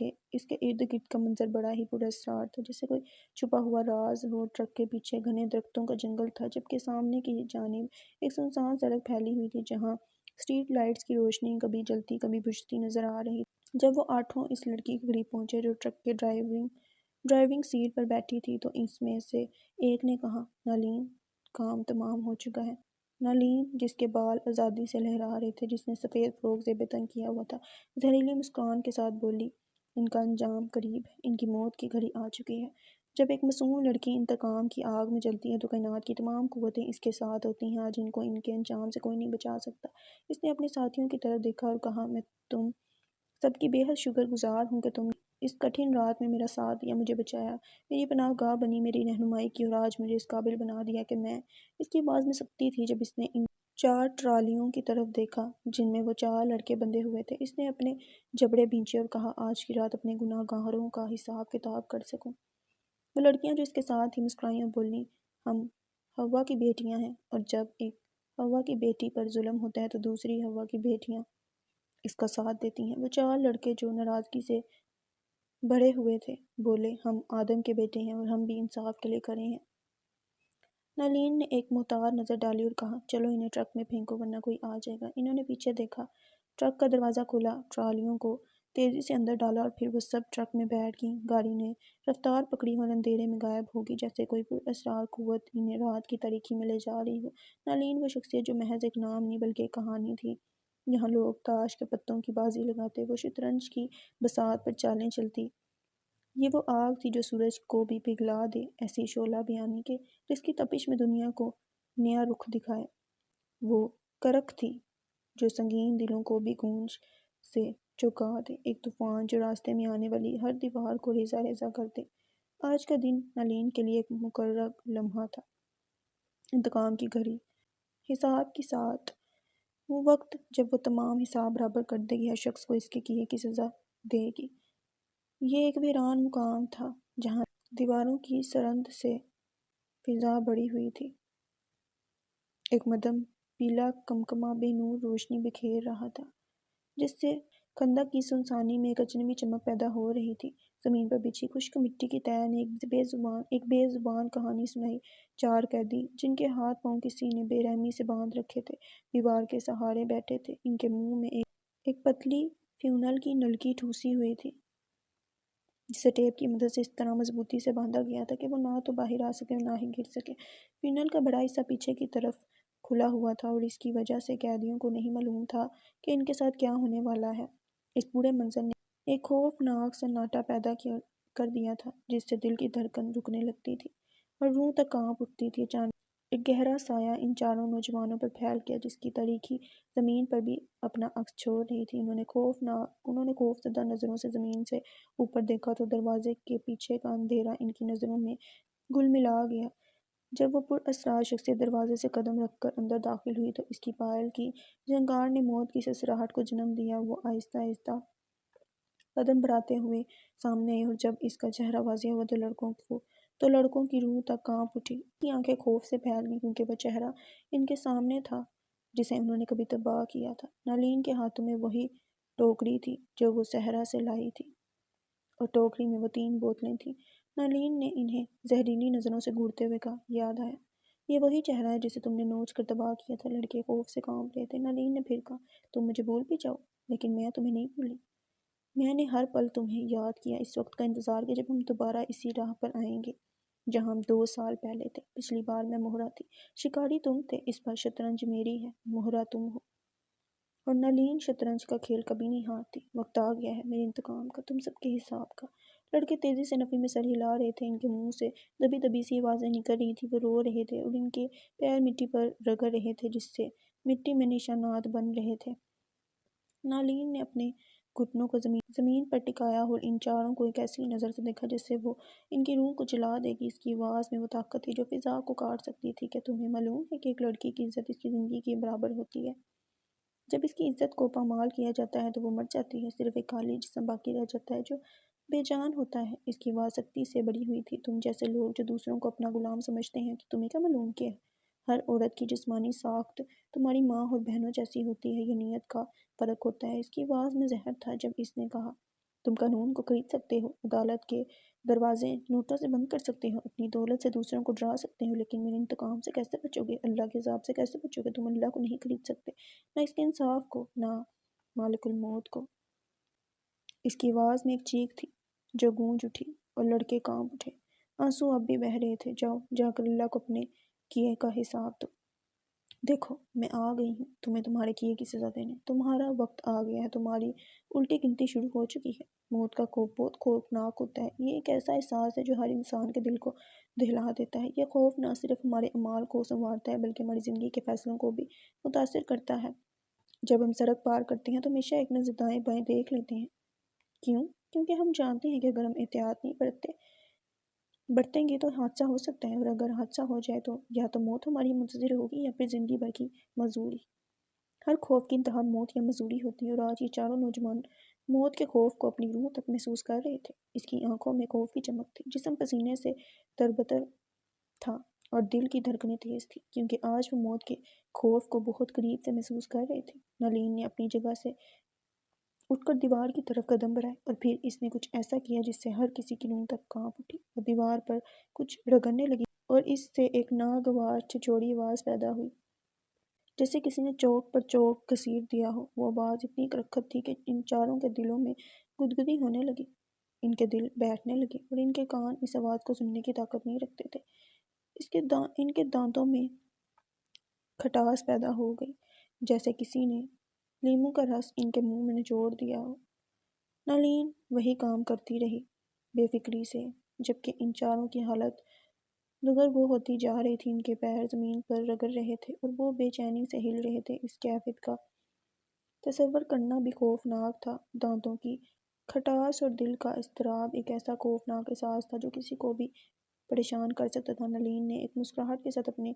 کے ارد گرد کا منظر بڑا ہی پراسرار تھا، جیسے کوئی چھپا ہوا راز ہو۔ ٹرک کے پیچھے گھنے درختوں کا جنگل تھا، جبکہ سامنے کی جانب ایک سنسان سڑک پھیلی ہوئی تھی جہاں اسٹریٹ لائٹس کی روشنی کبھی جلتی کبھی بجھتی نظر آ رہی تھی۔ جب وہ آٹھوں اس لڑکی کے قریب پہنچے جو ٹرک کے ڈرائیونگ سیٹ پر بیٹھی تھی، تو اس میں سے ایک نے کہا، نالین، کام تمام ہو چکا ہے۔ نالین، جس کے بال آزادی سے لہرا رہے تھے، جس نے سفید فراک زیب تن کیا ہوا تھا، زہریلی مسکان کے ساتھ بولی، ان کا انجام قریب ہے، ان کی موت کی گھڑی آ چکی ہے۔ جب ایک معصوم لڑکی انتقام کی آگ میں جلتی ہے تو کائنات کی تمام قوتیں اس کے ساتھ ہوتی ہیں۔ آج ان کو ان کے انجام سے کوئی نہیں بچا سکتا۔ اس نے اپنے ساتھیوں کی طرف دیکھا اور کہا، میں تم سب کی بے حد شکر گزار ہوں کہ تم نے اس کٹھن رات میں میرا ساتھ دیا، مجھے بچایا، میری پناہ گاہ بنی، میری رہنمائی کی اور آج مجھے اس قابل بنا دیا کہ میں… اس کی آواز میں سختی تھی جب اس نے ان 4 ٹرالیوں کی طرف دیکھا جن میں وہ 4 لڑکے بندھے ہوئے تھے۔ اس نے اپنے جبڑے بھینچے اور کہا، آج کی رات اپنے گناہ گاروں کا حساب کتاب کر سکوں۔ وہ لڑکیاں جو اس کے ساتھ تھیں مسکرائیں اور بولیں، ہم حوا کی بیٹیاں ہیں، اور جب ایک حوا کی بیٹی پر ظلم ہوتا ہے تو دوسری حوا کی بیٹیاں اس کا ساتھ دیتی ہیں۔ وہ 4 لڑکے جو ناراضگی سے بھرے ہوئے تھے بولے، ہم آدم کے بیٹے ہیں اور ہم بھی انصاف کے لیے کھڑے ہیں۔ نالین نے ایک محتاط نظر ڈالی اور کہا، چلو انہیں ٹرک میں پھینکو ورنہ کوئی آ جائے گا۔ انہوں نے پیچھے دیکھا، ٹرک کا دروازہ کھلا، ٹرالیوں کو تیزی سے اندر ڈالا اور پھر وہ سب ٹرک میں بیٹھ گئیں۔ گاڑی نے رفتار پکڑی اور اندھیرے میں غائب ہوگی، جیسے کوئی پراسرار قوت انہیں رات کی تاریکی میں لے جا رہی ہو۔ نالین وہ شخصیت جو محض ایک نام نہیں بلکہ ایک کہانی تھی۔ یہاں لوگ تاش کے پتوں کی بازی لگاتے، وہ شطرنج کی بساط پر چالیں چلتی۔ یہ وہ آگ تھی جو سورج کو بھی پگھلا دے، ایسی شعلہ بیانی کے جس کی تپش میں دنیا کو نیا رخ دکھائے۔ وہ کرک تھی جو سنگین دلوں کو بھی گونج سے چونکا دے، ایک طوفان جو راستے میں آنے والی ہر دیوار کو ریزہ ریزہ کر دے۔ آج کا دن نالین کے لیے ایک مقررہ لمحہ تھا، انتقام کی گھڑی، حساب کی ساعت، وہ وقت جب وہ تمام حساب برابر کر دے گی، ہر شخص کو اس کے کیے کی سزا دے گی۔ یہ ایک ویران مقام تھا جہاں دیواروں کی سرحد سے فضا بڑھی ہوئی تھی۔ ایک مدھم پیلا کمکمہ بے نور روشنی بکھیر رہا تھا، جس سے خندق کی سنسانی میں ایک اجنبی چمک پیدا ہو رہی تھی۔ زمین پر بچھی خشک مٹی کی تہہ نے ایک بے زبان کہانی سنائی۔ چار قیدی جن کے ہاتھ پاؤں کسی نے بے رحمی سے باندھ رکھے تھے، دیوار کے سہارے بیٹھے تھے۔ ان کے منہ میں ایک پتلی فیونل کی نلکی ٹھوسی ہوئی تھی، جسے ٹیپ کی مدد سے اس طرح مضبوطی سے باندھا گیا تھا کہ وہ نہ تو باہر آ سکے اور نہ ہی گر سکے۔ فیونل کا بڑا حصہ پیچھے کی طرف کھلا ہوا تھا اور اس کی وجہ سے قیدیوں کو نہیں معلوم تھا کہ ان کے ساتھ کیا ہونے والا ہے۔ اس پورے منظر نے ایک خوفناک سناٹا پیدا کر دیا تھا، جس سے دل کی دھڑکن رکنے لگتی تھی اور روح تک کانپ اٹھتی تھی۔ اچانک ایک گہرا سایہ ان چاروں نوجوانوں پر پھیل گیا، جس کی تاریکی زمین پر بھی اپنا عکس چھوڑ رہی تھی۔ انہوں نے خوف زدہ نظروں سے زمین سے اوپر دیکھا تو دروازے کے پیچھے کا اندھیرا ان کی نظروں میں گل ملا گیا۔ جب وہ پراسرار شخصیت دروازے سے قدم رکھ کر اندر داخل ہوئی تو اس کی پائل کی جھنکار نے موت کی سسراہٹ کو جنم دیا۔ وہ آہستہ آہستہ قدم بڑھاتے ہوئے سامنے آئی اور جب اس کا چہرہ واضح ہوا تو لڑکوں کی روح تک کانپ اٹھی۔ ان کی آنکھیں خوف سے پھیل گئیں، کیونکہ وہ چہرہ ان کے سامنے تھا جسے انہوں نے کبھی تباہ کیا تھا۔ نالین کے ہاتھوں میں وہی ٹوکری تھی جو وہ صحرا سے لائی تھی، اور ٹوکری میں وہ 3 بوتلیں تھیں۔ نالین نے انہیں زہریلی نظروں سے گھورتے ہوئے کہا، یاد آیا؟ یہ وہی چہرہ ہے جسے تم نے نوچ کر تباہ کیا تھا۔ لڑکے خوف سے کانپ رہے تھے۔ نالین نے پھر کہا، تم مجھے بھول بھی جاؤ، لیکن میں تمہیں نہیں بھولی۔ میں نے ہر پل تمہیں یاد کیا، اس وقت کا انتظار کیا جب ہم دوبارہ اسی راہ پر آئیں گے جہاں ہم 2 سال پہلے تھے۔ پچھلی بار میں مہرہ تھی، شکاری تم تھے، اس بار شطرنج میری ہے، مہرہ تم ہو۔ اور نالین شطرنج کا کھیل کبھی نہیں ہارتی۔ وقت آ گیا ہے میرے انتقام کا، تم سب کے حساب کا۔ لڑکے تیزی سے نفی میں سر ہلا رہے تھے، ان کے منہ سے دبی دبی سی آوازیں نکل رہی تھیں۔ وہ رو رہے تھے اور ان کے پیر مٹی پر رگڑ رہے تھے، جس سے مٹی میں نشانات بن رہے تھے۔ نالین نے اپنے گھٹنوں کو زمین پر ٹکایا اور ان چاروں کو ایک ایسی نظر سے دیکھا جس سے وہ ان کی روح کو جلا دے گی۔ اس کی آواز میں وہ طاقت تھی جو فضا کو کاٹ سکتی تھی۔ کیا تمہیں معلوم ہے کہ ایک لڑکی کی عزت اس کی زندگی کے برابر ہوتی ہے؟ جب اس کی عزت کو پامال کیا جاتا ہے تو وہ مر جاتی ہے، صرف ایک خالی جسم باقی رہ جاتا ہے جو بے جان ہوتا ہے۔ اس کی آواز سختی سے بڑھی ہوئی تھی۔ تم جیسے لوگ جو دوسروں کو اپنا غلام سمجھتے ہیں، کہ تمہیں کیا معلوم کہ ہر عورت کی جسمانی ساخت تمہاری ماں اور بہنوں جیسی ہوتی ہے؟ یہ نیت کا فرق ہوتا ہے۔ اس کی آواز میں زہر تھا جب اس نے کہا، تم قانون کو خرید سکتے ہو، عدالت کے دروازے نوٹوں سے بند کر سکتے ہو، اپنی دولت سے دوسروں کو ڈرا سکتے ہو، لیکن میرے انتقام سے کیسے بچو گے؟ اللہ کے عذاب سے کیسے بچو گے؟ تم اللہ کو نہیں خرید سکتے، نہ اس کے انصاف کو، نہ مالک الموت کو۔ اس کی آواز میں ایک چیخ تھی جو گونج اٹھی اور لڑکے کانپ اٹھے۔ آنسو اب بھی بہہ رہے تھے۔ جاؤ، جا کر اللہ کو اپنے کیے کا حساب دو۔ دیکھو، میں آ گئی ہوں تمہیں تمہارے کیے کی سزا دینے۔ تمہارا وقت آ گیا ہے، تمہاری الٹی گنتی شروع ہو چکی ہے۔ موت کا خوف بہت خوفناک ہوتا ہے۔ یہ ایک ایسا احساس ہے جو ہر انسان کے دل کو دہلا دیتا ہے۔ یہ خوف نہ صرف ہمارے اعمال کو سنوارتا ہے بلکہ ہماری زندگی کے فیصلوں کو بھی متاثر کرتا ہے۔ جب ہم سڑک پار کرتے ہیں تو ہمیشہ ایک نظر دائیں بائیں دیکھ لیتے ہیں۔ کیوں؟ کیونکہ ہم جانتے ہیں کہ اگر ہم احتیاط نہیں برتیں گے تو حادثہ ہو سکتا ہے، اور اگر حادثہ ہو جائے تو یا تو موت ہماری منتظر ہوگی یا پھر زندگی بھر کی معذوری۔ ہر خوف کی انتہا موت یا معذوری ہوتی ہے، اور آج یہ چاروں نوجوان موت کے خوف کو اپنی روح تک محسوس کر رہے تھے۔ اس کی آنکھوں میں خوف کی چمک تھی، جسم پسینے سے تربتر تھا اور دل کی دھڑکنیں تیز تھیں، کیونکہ آج وہ موت کے خوف کو بہت قریب سے محسوس کر رہے تھے۔ نالین نے اپنی جگہ سے اٹھ کر دیوار کی طرف قدم بڑھائے اور پھر اس نے کچھ ایسا کیا جس سے ہر کسی کی روح تک کانپ اٹھی۔ وہ دیوار پر کچھ رگڑنے لگی اور اس سے ایک ناگوار چچوڑی آواز پیدا ہوئی، جیسے کسی نے چوک پر چوک گھسیٹ دیا ہو۔ وہ آواز اتنی کرکھت تھی کہ ان چاروں کے دلوں میں گدگدی ہونے لگی، ان کے دل بیٹھنے لگے اور ان کے کان اس آواز کو سننے کی طاقت نہیں رکھتے تھے۔ ان کے دانتوں میں کھٹاس پیدا ہو گئی، جیسے کسی نے لیموں کا رس ان کے منہ میں نچوڑ دیا ہو۔ نالین وہی کام کرتی رہی بے فکری سے، جبکہ ان چاروں کی حالت دگرگوں ہوتی جا رہی تھی۔ ان کے پیر زمین پر رگڑ رہے تھے اور وہ بے چینی سے ہل رہے تھے۔ اس کیفیت کا تصور کرنا بھی خوفناک تھا۔ دانتوں کی کھٹاس اور دل کا اضطراب ایک ایسا خوفناک احساس تھا جو کسی کو بھی پریشان کر سکتا تھا۔ نالین نے ایک مسکراہٹ کے ساتھ اپنے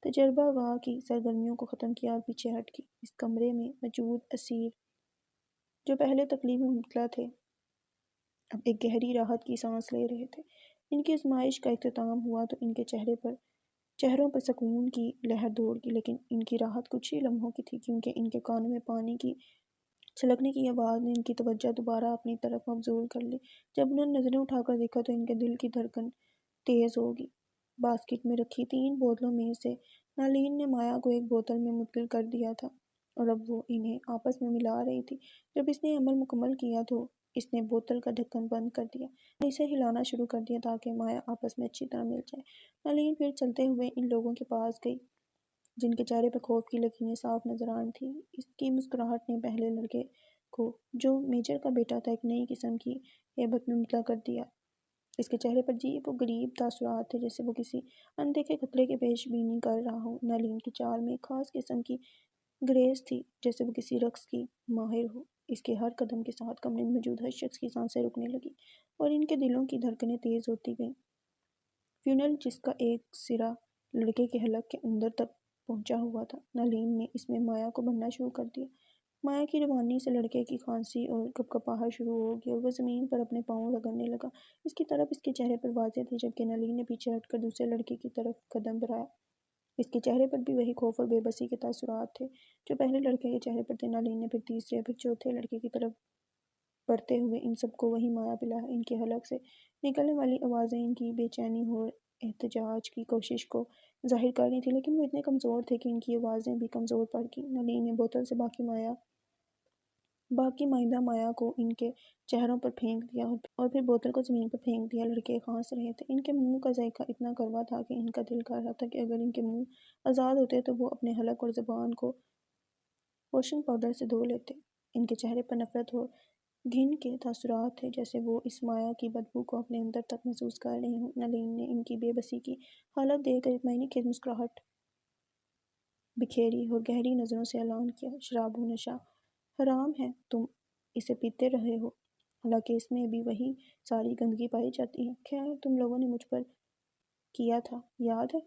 تجربہ گاہ کی سرگرمیوں کو ختم کیا اور پیچھے ہٹ گئی۔ اس کمرے میں موجود اسیر، جو پہلے تکلیف میں مبتلا تھے، اب ایک گہری راحت کی سانس لے رہے تھے۔ ان کی آزمائش کا اختتام ہوا تو ان کے چہروں پر سکون کی لہر دوڑ گئی، لیکن ان کی راحت کچھ ہی لمحوں کی تھی، کیونکہ ان کے کانوں میں پانی کی چھلکنے کی آواز نے ان کی توجہ دوبارہ اپنی طرف مبذول کر لی۔ جب انہوں نے نظریں اٹھا کر دیکھا تو ان کے دل کی دھڑکن تیز ہو گئی۔ باسکٹ میں رکھی 3 بوتلوں میں سے نالین نے مایا کو ایک بوتل میں منتقل کر دیا تھا اور اب وہ انہیں آپس میں ملا رہی تھی۔ جب اس نے عمل مکمل کیا تو اس نے بوتل کا ڈھکن بند کر دیا اور اسے ہلانا شروع کر دیا تاکہ مایا آپس میں اچھی طرح مل جائے۔ نالین پھر چلتے ہوئے ان لوگوں کے پاس گئی جن کے چہرے پر خوف کی لکیریں صاف نظر آ رہی تھیں۔ اس کی مسکراہٹ نے پہلے لڑکے کو، جو میجر کا بیٹا تھا، ایک نئی قسم کی ہیبت میں مبتلا کر دیا۔ اس کے چہرے پر عجیب و غریب تاثرات تھے، جیسے وہ کسی اندیکھے خطرے کی پیش بینی کر رہا ہو۔ نالین کی چال میں ایک خاص قسم کی گریس تھی، جیسے وہ کسی رقص کی ماہر ہو۔ اس کے ہر قدم کے ساتھ کمرے میں موجود ہر شخص کی سانسیں رکنے لگیں اور ان کے دلوں کی دھڑکنیں تیز ہوتی گئیں۔ فیونل، جس کا ایک سرا لڑکے کے حلق کے اندر تک پہنچا ہوا تھا، نالین نے اس میں مایا کو بھرنا شروع کر دیا۔ مایا کی روانی سے لڑکے کی کھانسی اور کپکپاہٹ شروع ہو گئی اور وہ زمین پر اپنے پاؤں رگڑنے لگا۔ اس کی طرف اس کے چہرے پر واضح تھی، جبکہ نالین نے پیچھے ہٹ کر دوسرے لڑکے کی طرف قدم بڑھایا۔ اس کے چہرے پر بھی وہی خوف اور بے بسی کے تاثرات تھے جو پہلے لڑکے کے چہرے پر تھے۔ نالین نے پھر تیسرے اور پھر چوتھے لڑکے کی طرف بڑھتے ہوئے ان سب کو وہی مایا پلایا۔ ان کے حلق سے نکلنے والی آوازیں ان کی بے چینی اور احتجاج کی کوشش کو ظاہر کر رہی تھیں، لیکن وہ اتنے کمزور تھے کہ ان کی آوازیں بھی کمزور پڑ گئیں۔ نالین نے بوتل سے باقی مائندہ مایا کو ان کے چہروں پر پھینک دیا اور پھر بوتل کو زمین پر پھینک دیا۔ لڑکے کھانس رہے تھے۔ ان کے منہ کا ذائقہ اتنا کڑوا تھا کہ ان کا دل کر رہا تھا کہ اگر ان کے منہ آزاد ہوتے تو وہ اپنے حلق اور زبان کو واشنگ پاؤڈر سے دھو لیتے۔ ان کے چہرے پر نفرت اور گھن کے تاثرات تھے، جیسے وہ اس مایا کی بدبو کو اپنے اندر تک محسوس کر رہے ہوں۔ نالین نے ان کی بے بسی کی حالت دیکھ کر اطمینان خیز مسکراہٹ بکھیری اور گہری نظروں سے اعلان کیا، شراب و نشہ حرام ہے، تم اسے پیتے رہے ہو، حالانکہ اس میں بھی وہی ساری گندگی پائی جاتی ہے۔ خیر، تم لوگوں نے مجھ پر کیا تھا، یاد ہے؟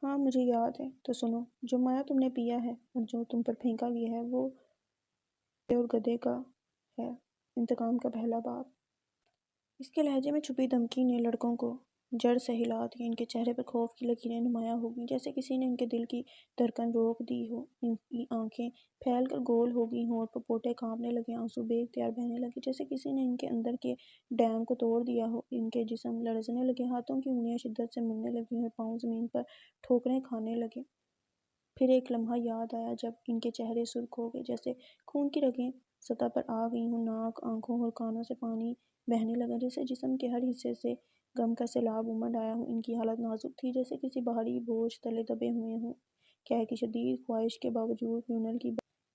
ہاں، مجھے یاد ہے۔ تو سنو، جو مایا تم نے پیا ہے اور جو تم پر پھینکا گیا ہے، وہ اور گدھے کا ہے۔ انتقام کا پہلا باب۔ اس کے لہجے میں چھپی دھمکی نے لڑکوں کو جڑ سے ہلا دیا۔ ان کے چہرے پر خوف کی لکیریں نمایاں ہو گئیں، جیسے کسی نے ان کے دل کی دھڑکن روک دی ہو۔ ان کی آنکھیں پھیل کر گول ہو گئیں، ہونٹ پپوٹے کانپنے لگے، آنسو بے اختیار بہنے لگے، جیسے کسی نے ان کے اندر کے ڈیم کو توڑ دیا ہو۔ ان کے جسم لرزنے لگے، ہاتھوں کی انگلیاں شدت سے مڑنے لگیں اور پاؤں زمین پر ٹھوکریں کھانے لگے۔ پھر ایک لمحہ یاد آیا جب ان کے چہرے سرخ ہو گئے، جیسے خون کی رگیں سطح پر آ گئی ہوں۔ ناک، آنکھوں اور کانوں سے پانی بہنے لگا، جیسے جسم کے ہر حصے سے غم کا سیلاب امڈ آیا ہو۔ ان کی حالت نازک تھی، جیسے کسی بھاری بوجھ تلے دبے ہوئے ہوں۔ قے کی شدید خواہش کے باوجود فیونل کی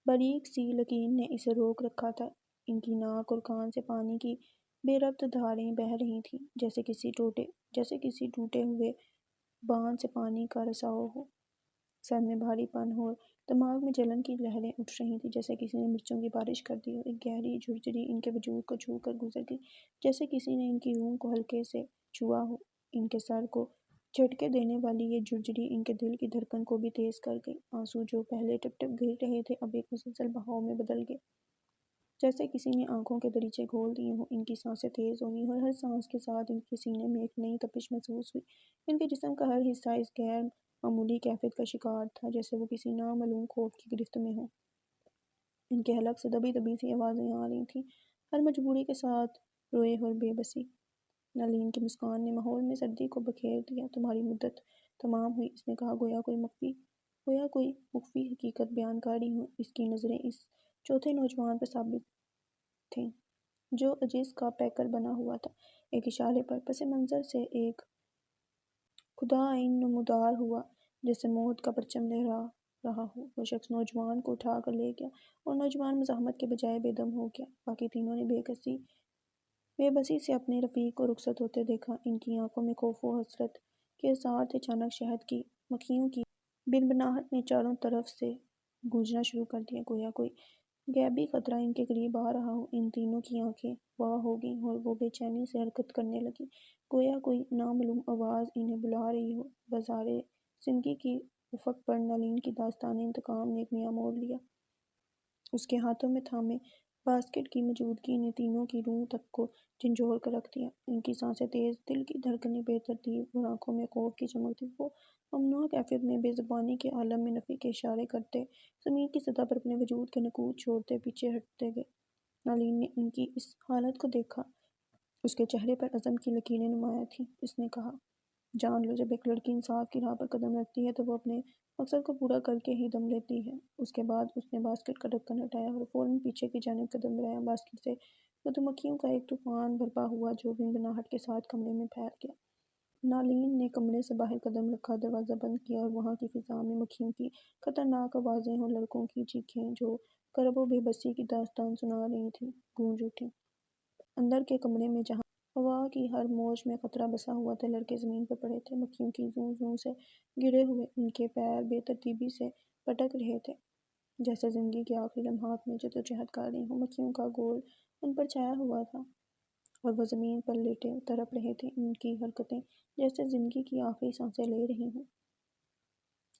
باریک سی لکیر نے اسے روک رکھا تھا۔ ان کی ناک اور کان سے پانی کی بے ربط دھاریں بہہ رہی تھیں، جیسے کسی ٹوٹے ہوئے باندھ سے پانی کا رساؤ ہو۔ سر میں بھاری پن ہو اور دماغ میں جلن کی لہریں اٹھ رہی تھیں، جیسے کسی نے مرچوں کی بارش کر دی ہو۔ ایک گہری جھرجھری ان کے وجود کو چھو کر گزر گئی، جیسے کسی نے ان کی روح کو ہلکے سے چھوا ہو۔ ان کے سر کو جھٹکے دینے والی یہ جھرجھری ان کے دل کی دھڑکن کو بھی تیز کر گئی۔ آنسو جو پہلے ٹپ ٹپ گر رہے تھے اب ایک مسلسل بہاؤ میں بدل گئے، جیسے کسی نے آنکھوں کے دریچے کھول دیے ہوں۔ ان کی سانسیں تیز ہو گئیں اور ہر سانس کے ساتھ ان کے سینے میں ایک نئی تپش محسوس ہوئی۔ ان کے جسم کا ہر حصہ اس غیر معمولی کیفیت کا شکار تھا، جیسے وہ کسی نامعلوم خوف کی گرفت میں ہوں۔ ان کے حلق سے دبی دبی سی آوازیں آ رہی تھیں، ہر مجبوری کے ساتھ روئے اور بے بسی۔ نالین کی مسکان نے ماحول میں سردی کو بکھیر دیا۔ تمہاری مدت تمام ہوئی، اس نے کہا، گویا کوئی مخفی گویا کوئی مخفی حقیقت بیان کاری ہو۔ اس کی نظریں اس چوتھے نوجوان پر ثابت تھیں جو عجز کا پیکر بنا ہوا تھا۔ ایک اشارے پر پس منظر سے ایک خداعین نمودار ہوا جیسے موت کا پرچم لہرا رہا ہو۔ وہ شخص نوجوان کو اٹھا کر لے گیا اور نوجوان مزاحمت کے بجائے بے دم ہو گیا۔ باقی تینوں نے بے بسی سے اپنے رفیق کو رخصت ہوتے دیکھا۔ ان کی آنکھوں میں خوف و حسرت کے آثار تھے۔ اچانک شہد کی مکھیوں کی بنبناہٹ نے چاروں طرف سے گونجنا شروع کر دیا، گویا کوئی غیبی خطرہ ان کے قریب آ رہا ہو۔ ان تینوں کی آنکھیں واہ ہو گئیں اور وہ بے چینی سے حرکت کرنے لگیں، گویا کوئی نامعلوم آواز انہیں بلا رہی ہو۔ بازار زندگی کی افق پر نالین کی داستان انتقام نے ایک نیا موڑ لیا۔ اس کے ہاتھوں میں تھامے باسکٹ کی موجودگی نے تینوں کی روح تک کو جھنجھوڑ کر رکھ دیا۔ ان کی سانسیں تیز، دل کی دھڑکنیں بے ترتیب اور آنکھوں میں خوف کی چمک تھی۔ وہ ممنوعہ کیفیت میں بے زبانی کے عالم میں نفی کے اشارے کرتے، زمین کی سطح پر اپنے وجود کے نقوش چھوڑتے پیچھے ہٹتے گئے۔ نالین نے ان کی اس حالت کو دیکھا۔ اس کے چہرے پر عزم کی لکیریں نمایاں تھیں۔ اس نے کہا، جان لو، جب ایک لڑکی انصاف کی راہ پر قدم رکھتی ہے تو وہ اپنے مقصد کو پورا کر کے ہی دم لیتی ہے۔ اس کے بعد اس نے باسکٹ کا ڈھکن ہٹایا اور فوراً پیچھے کی جانب قدم بڑھایا۔ باسکٹ سے مدھو مکھیوں کا ایک طوفان برپا ہوا جو بنبناہٹ کے ساتھ کمرے میں پھیل گیا۔ نالین نے کمرے سے باہر قدم رکھا، دروازہ بند کیا اور وہاں کی فضا میں مکھیوں کی خطرناک آوازیں اور لڑکوں کی چیخیں جو کرب و بے بسی کی داستان سنا رہی تھیں، گونج اٹھیں۔ اندر کے کمرے میں جہاں ہوا کی ہر موج میں خطرہ بسا ہوا تھا، لڑکے زمین پر پڑے تھے، مکھیوں کی زوں زوں سے گرے ہوئے ان کے پیر بے ترتیبی سے پٹک رہے تھے جیسے زندگی کے آخری لمحات میں جدوجہد کر رہی ہوں۔ مکھیوں کا گول ان پر چھایا ہوا تھا اور وہ زمین پر لیٹے تڑپ رہے تھے، ان کی حرکتیں جیسے زندگی کی آخری سانسیں لے رہی ہوں۔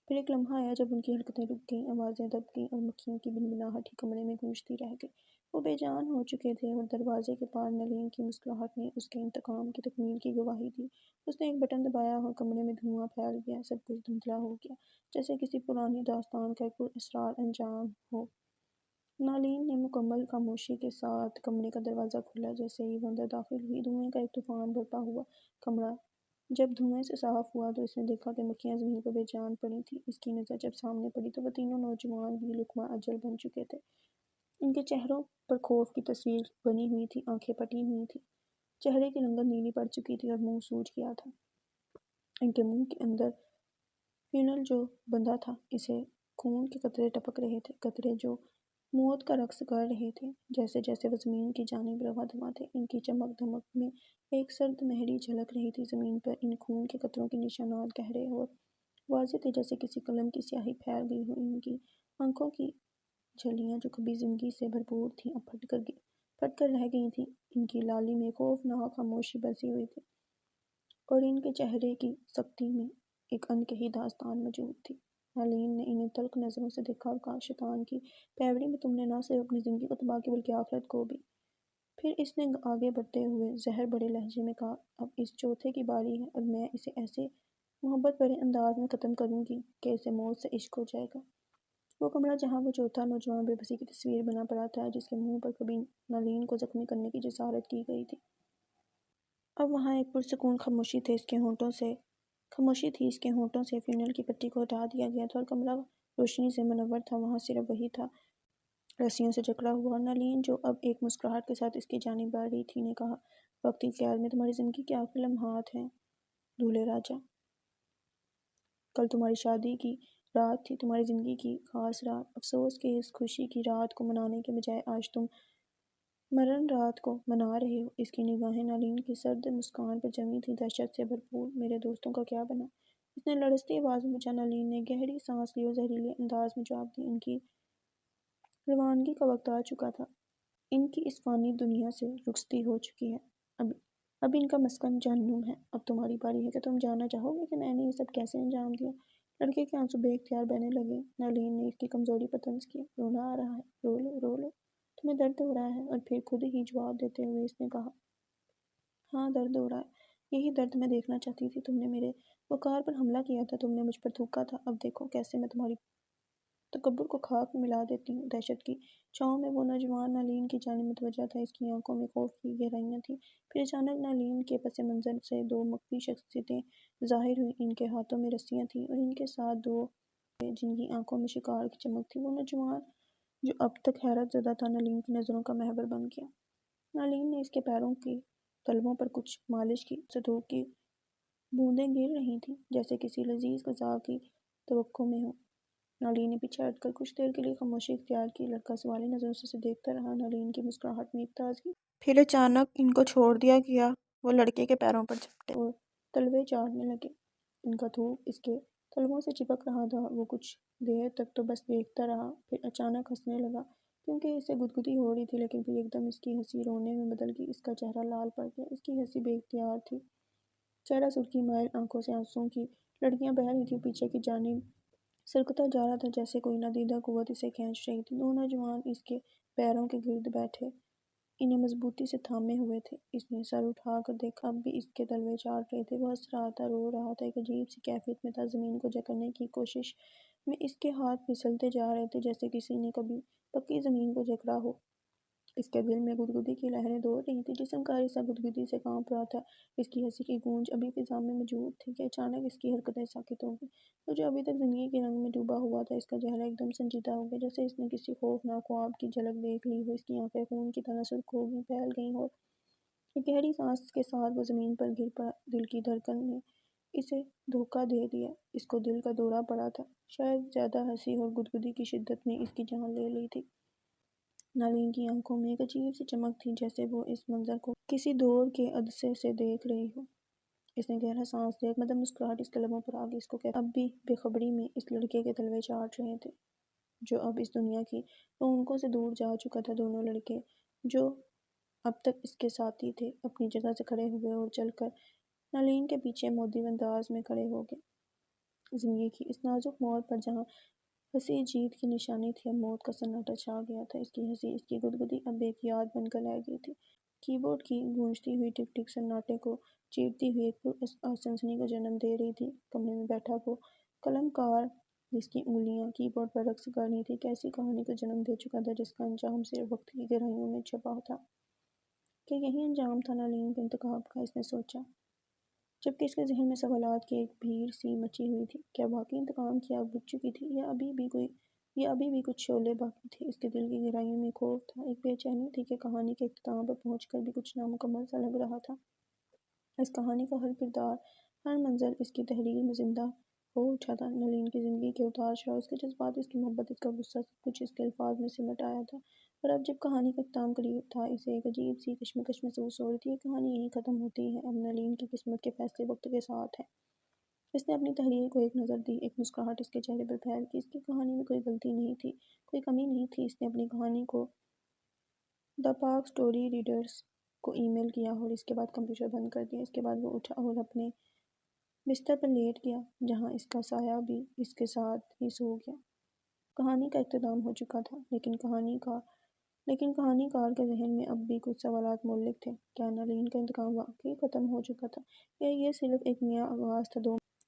پھر ایک لمحہ آیا جب ان کی حرکتیں رک گئیں، آوازیں دب گئیں اور مکھیوں کی بنبناہٹ ہی کمرے میں گونجتی رہ گئی۔ وہ بے جان ہو چکے تھے اور دروازے کے پار نالین کی مسکراہٹ نے اس کے انتقام کی تکمیل کی گواہی دی۔ اس نے ایک بٹن دبایا اور کمرے میں دھواں پھیل گیا، سب کچھ دھندلا ہو گیا، جیسے کسی پرانی داستان کا ایک پراسرار انجام ہو۔ نالین نے مکمل خاموشی کے ساتھ کمرے کا دروازہ کھولا۔ جیسے ہی وہ اندر داخل ہوئی، دھوئیں کا ایک طوفان برپا ہوا۔ کمرہ جب دھوئیں سے صاف ہوا تو اس نے دیکھا کہ مکھیاں زمین پر بے جان پڑی تھیں۔ اس کی نظر جب سامنے پڑی تو وہ تینوں نوجوان بھی لقمہ اجل بن چکے تھے۔ ان کے چہروں پر خوف کی تصویر بنی ہوئی تھی، آنکھیں پھٹی ہوئی تھیں، چہرے کی رنگت نیلی پڑ چکی تھی اور منہ سوج گیا تھا۔ ان کے منہ کے اندر فینل جو بندھا تھا، اسے خون کے قطرے ٹپک رہے تھے، قطرے جو موت کا رقص کر رہے تھے۔ جیسے جیسے وہ زمین کی جانب رواں دواں تھے، ان کی چمک دمک میں ایک سرد مہری جھلک رہی تھی۔ زمین پر ان خون کے قطروں کے نشانات گہرے اور واضح تھے، جیسے کسی قلم کی سیاہی پھیل گئی ہو۔ ان کی آنکھوں کی جھلیاں جو کبھی زندگی سے بھرپور تھیں اب پھٹ کر رہ گئی تھیں۔ ان کی لالی میں خوفناک خاموشی بسی ہوئی تھی اور ان کے چہرے کی سختی میں ایک انکہی داستان موجود تھی۔ نالین نے انہیں تلخ نظروں سے دیکھا اور کہا، شیطان کی پیروی میں تم نے نہ صرف اپنی زندگی کو تباہ کیا بلکہ آخرت کو بھی۔ پھر اس نے آگے بڑھتے ہوئے زہر بھرے لہجے میں کہا، اب اس چوتھے کی باری ہے اور میں اسے ایسے محبت بھرے انداز میں ختم کروں گی کہ اسے موت سے عشق ہو جائے گا۔ وہ کمرہ جہاں وہ چوتھا نوجوان بے بسی کی تصویر بنا پڑا تھا، جس کے منہ پر کبھی نالین کو زخمی کرنے کی جسارت کی گئی تھی، اب وہاں ایک پرسکون خاموشی تھی۔ اس کے ہونٹوں سے فینل کی پٹی کو ہٹا دیا گیا تھا اور کمرہ روشنی سے منور تھا۔ وہاں صرف وہی تھا، رسیوں سے جکڑا ہوا، اور نالین جو اب ایک مسکراہٹ کے ساتھ اس کی جانب بڑھ رہی تھی نے کہا، وقتی قیاد میں تمہاری زندگی کے آخری لمحات ہیں دولہے راجہ۔ کل تمہاری شادی کی رات تھی، تمہاری زندگی کی خاص رات۔ افسوس کہ اس خوشی کی رات کو منانے کے بجائے آج تم مرن رات کو منا رہے ہو۔ اس کی نگاہیں نالین کی سرد مسکان پر جمی تھیں، دہشت سے بھرپور۔ میرے دوستوں کا کیا بنا؟ اس نے لرزتی آواز میں پوچھا۔ نالین نے گہری سانس لی اور زہریلے انداز میں جواب دیا، ان کی روانگی کا وقت آ چکا تھا، ان کی اس فانی دنیا سے رخصتی ہو چکی ہے، اب ان کا مسکن جہنم ہے۔ اب تمہاری باری ہے کہ تم جاننا چاہو گے کہ میں نے یہ سب کیسے انجام دیا۔ لڑکے کے آنسو بے اختیار بہنے لگے۔ نالین نے اس کی کمزوری پر طنز کیا، رونا آ رہا ہے، رو لو رو لو، تمہیں درد ہو رہا ہے۔ اور پھر خود ہی جواب دیتے ہوئے اس نے کہا، ہاں درد ہو رہا ہے، یہی درد میں دیکھنا چاہتی تھی۔ تم نے میرے وقار پر حملہ کیا تھا، تم نے مجھ پر تھوکا تھا، اب دیکھو کیسے میں تمہاری تکبر کو خاک میں ملا دیتی ہوں۔ دہشت کی چھاؤں میں وہ نوجوان نالین کی جانب متوجہ تھا، اس کی آنکھوں میں خوف کی گہرائیاں تھیں۔ پھر اچانک نالین کے پس منظر سے دو مخفی شخصیتیں ظاہر ہوئیں، ان کے ہاتھوں میں رسیاں تھیں اور ان کے ساتھ دو جن کی آنکھوں میں شکار کی چمک تھی۔ وہ نوجوان جو اب تک حیرت زدہ تھا نلین کی نظروں کا محور بن گیا۔ نلین نے اس کے پیروں کی تلووں پر کچھ مالش کی، سے دھوپ کی بوندیں گر رہی تھیں جیسے کسی لذیذ غذا کی توقع میں ہو۔ نلین نے پیچھے ہٹ کر کچھ دیر کے لیے خاموشی اختیار کی۔ لڑکا سوالی نظروں سے اسے دیکھتا رہا۔ نلین کی مسکراہٹ میں ایک تازگی پھر اچانک ان کو چھوڑ دیا گیا۔ وہ لڑکے کے پیروں پر جھپٹے اور تلوے چاٹنے لگے۔ ان کا تھوک اس کے تلووں سے چپک رہا تھا۔ وہ کچھ دیر تک تو بس دیکھتا رہا، پھر اچانک ہنسنے لگا کیونکہ اسے گدگدی ہو رہی تھی، لیکن پھر ایک دم اس کی ہنسی رونے میں بدل گئی۔ اس کا چہرہ لال پڑ گیا۔ اس کی ہنسی بے اختیار تھی، چہرہ سرخی مائل، آنکھوں سے آنسوؤں کی لڑکیاں بہہ رہی تھیں۔ پیچھے کی جانب سرکتا جا رہا تھا جیسے کوئی نادیدہ قوت اسے کھینچ رہی تھی۔ دو نوجوان اس کے پیروں کے گرد بیٹھے انہیں مضبوطی سے تھامے ہوئے تھے۔ اس نے سر اٹھا کر دیکھا، اب بھی اس کے تلوے چاٹ رہے تھے۔ وہ ہنس رہا تھا، رو رہا تھا، ایک عجیب سی کیفیت میں تھا۔ زمین کو جکڑنے کی کوشش میں اس کے ہاتھ پھسلتے جا رہے تھے جیسے کسی نے کبھی پکی زمین کو جکڑا ہو۔ اس کے دل میں گدگدی کی لہریں دوڑ رہی تھیں، جسم کا حصہ گدگدی سے کانپ رہا تھا۔ اس کی ہنسی کی گونج ابھی فضا میں موجود تھی کہ اچانک اس کی حرکتیں ساکت ہو گئیں۔ وہ جو ابھی تک زندگی کے رنگ میں ڈوبا ہوا تھا، اس کا چہرہ ایک دم سنجیدہ ہو گیا، جیسے اس نے کسی خوفناک خواب کی جھلک دیکھ لی ہو۔ اس کی آنکھیں خون کی طرح سرخ ہو گئیں، پھیل گئیں اور ایک گہری سانس کے ساتھ وہ زمین پر گر پڑا۔ دل کی دھڑکن نے اسے دھوکہ دے دیا، اس کو دل کا دورہ پڑا تھا۔ شاید زیادہ ہنسی اور گدگدی کی شدت نے اس کی جان لے لی تھی۔ نلین کی آنکھوں میں ایک عجیب سی چمک تھی، جیسے وہ اس منظر کو کسی دور کے عدسے سے دیکھ رہی ہو۔ اس نے گہرا سانس لیا، ایک مدھم مسکراہٹ اس کے لبوں پر آ گئی۔ اس کو اب بھی بے خبری میں اس لڑکے کے تلوے چاٹ رہے تھے جو اب اس دنیا کی رونقوں سے دور جا چکا تھا۔ دونوں لڑکے جو اب تک اس کے ساتھی تھے، اپنی جگہ سے کھڑے ہوئے اور چل کر نلین کے پیچھے مؤدب انداز میں کھڑے ہو گئے۔ زندگی کی اس نازک موڑ پر جہاں ہنسی جیت کی نشانی تھی، اب موت کا سناٹا چھا گیا تھا۔ اس کی ہنسی، اس کی گدگدی اب ایک یاد بن کر رہ گئی تھی، کی بورڈ کی گونجتی ہوئی ٹک ٹک سناٹے کو چیرتی ہوئی ایک پر سنسنی کو جنم دے رہی تھی۔ کمرے میں بیٹھا وہ قلم کار جس کی انگلیاں کی بورڈ پر رقص کر رہی تھیں، ایک ایسی کہانی کو جنم دے چکا تھا جس کا انجام صرف وقت کی گہرائیوں میں چھپا تھا۔ کہ یہی انجام تھا نلین کے انتخاب کا، اس نے سوچا، جبکہ اس کے ذہن میں سوالات کی ایک بھیڑ سی مچی ہوئی تھی۔ کیا واقعی انتقام کی آگ بجھ چکی تھی یا ابھی بھی کچھ شعلے باقی تھے؟ اس کے دل کی گہرائیوں میں خوف تھا، ایک بے چینی تھی کہ کہانی کے اختتام پر پہنچ کر بھی کچھ نامکمل سا لگ رہا تھا۔ اس کہانی کا ہر کردار، ہر منظر اس کی تحریر میں زندہ ہو اٹھا تھا۔ نلین کی زندگی کے اتار چڑھاؤ، اس کے جذبات، اس کی محبت، اس کا غصہ، سب کچھ اس کے الفاظ میں سمٹ آیا تھا۔ اور اب جب کہانی کا اختتام قریب تھا، اسے ایک عجیب سی کشمکش محسوس ہو رہی تھی۔ یہ کہانی یہیں ختم ہوتی ہے؟ اب نلین کی قسمت کے فیصلے وقت کے ساتھ ہیں۔ اس نے اپنی تحریر کو ایک نظر دی، ایک مسکراہٹ اس کے چہرے پر پھیل گئی۔ اس کی کہانی میں کوئی غلطی نہیں تھی، کوئی کمی نہیں تھی۔ اس نے اپنی کہانی کو دی پاک اسٹوری ریڈرز کو ای میل کیا اور اس کے بعد کمپیوٹر بند کر دیا۔ اس کے بعد وہ اٹھا اور اپنے بستر پر لیٹ گیا، جہاں اس کا سایہ بھی اس کے ساتھ ہی سو گیا۔ کہانی کا اختتام ہو چکا تھا، لیکن کہانی کار کے ذہن میں اب بھی کچھ سوالات معلق تھے۔ کیا نلین کا انتقام واقعی ختم ہو چکا تھا، یا یہ صرف ایک نیا آغاز تھا؟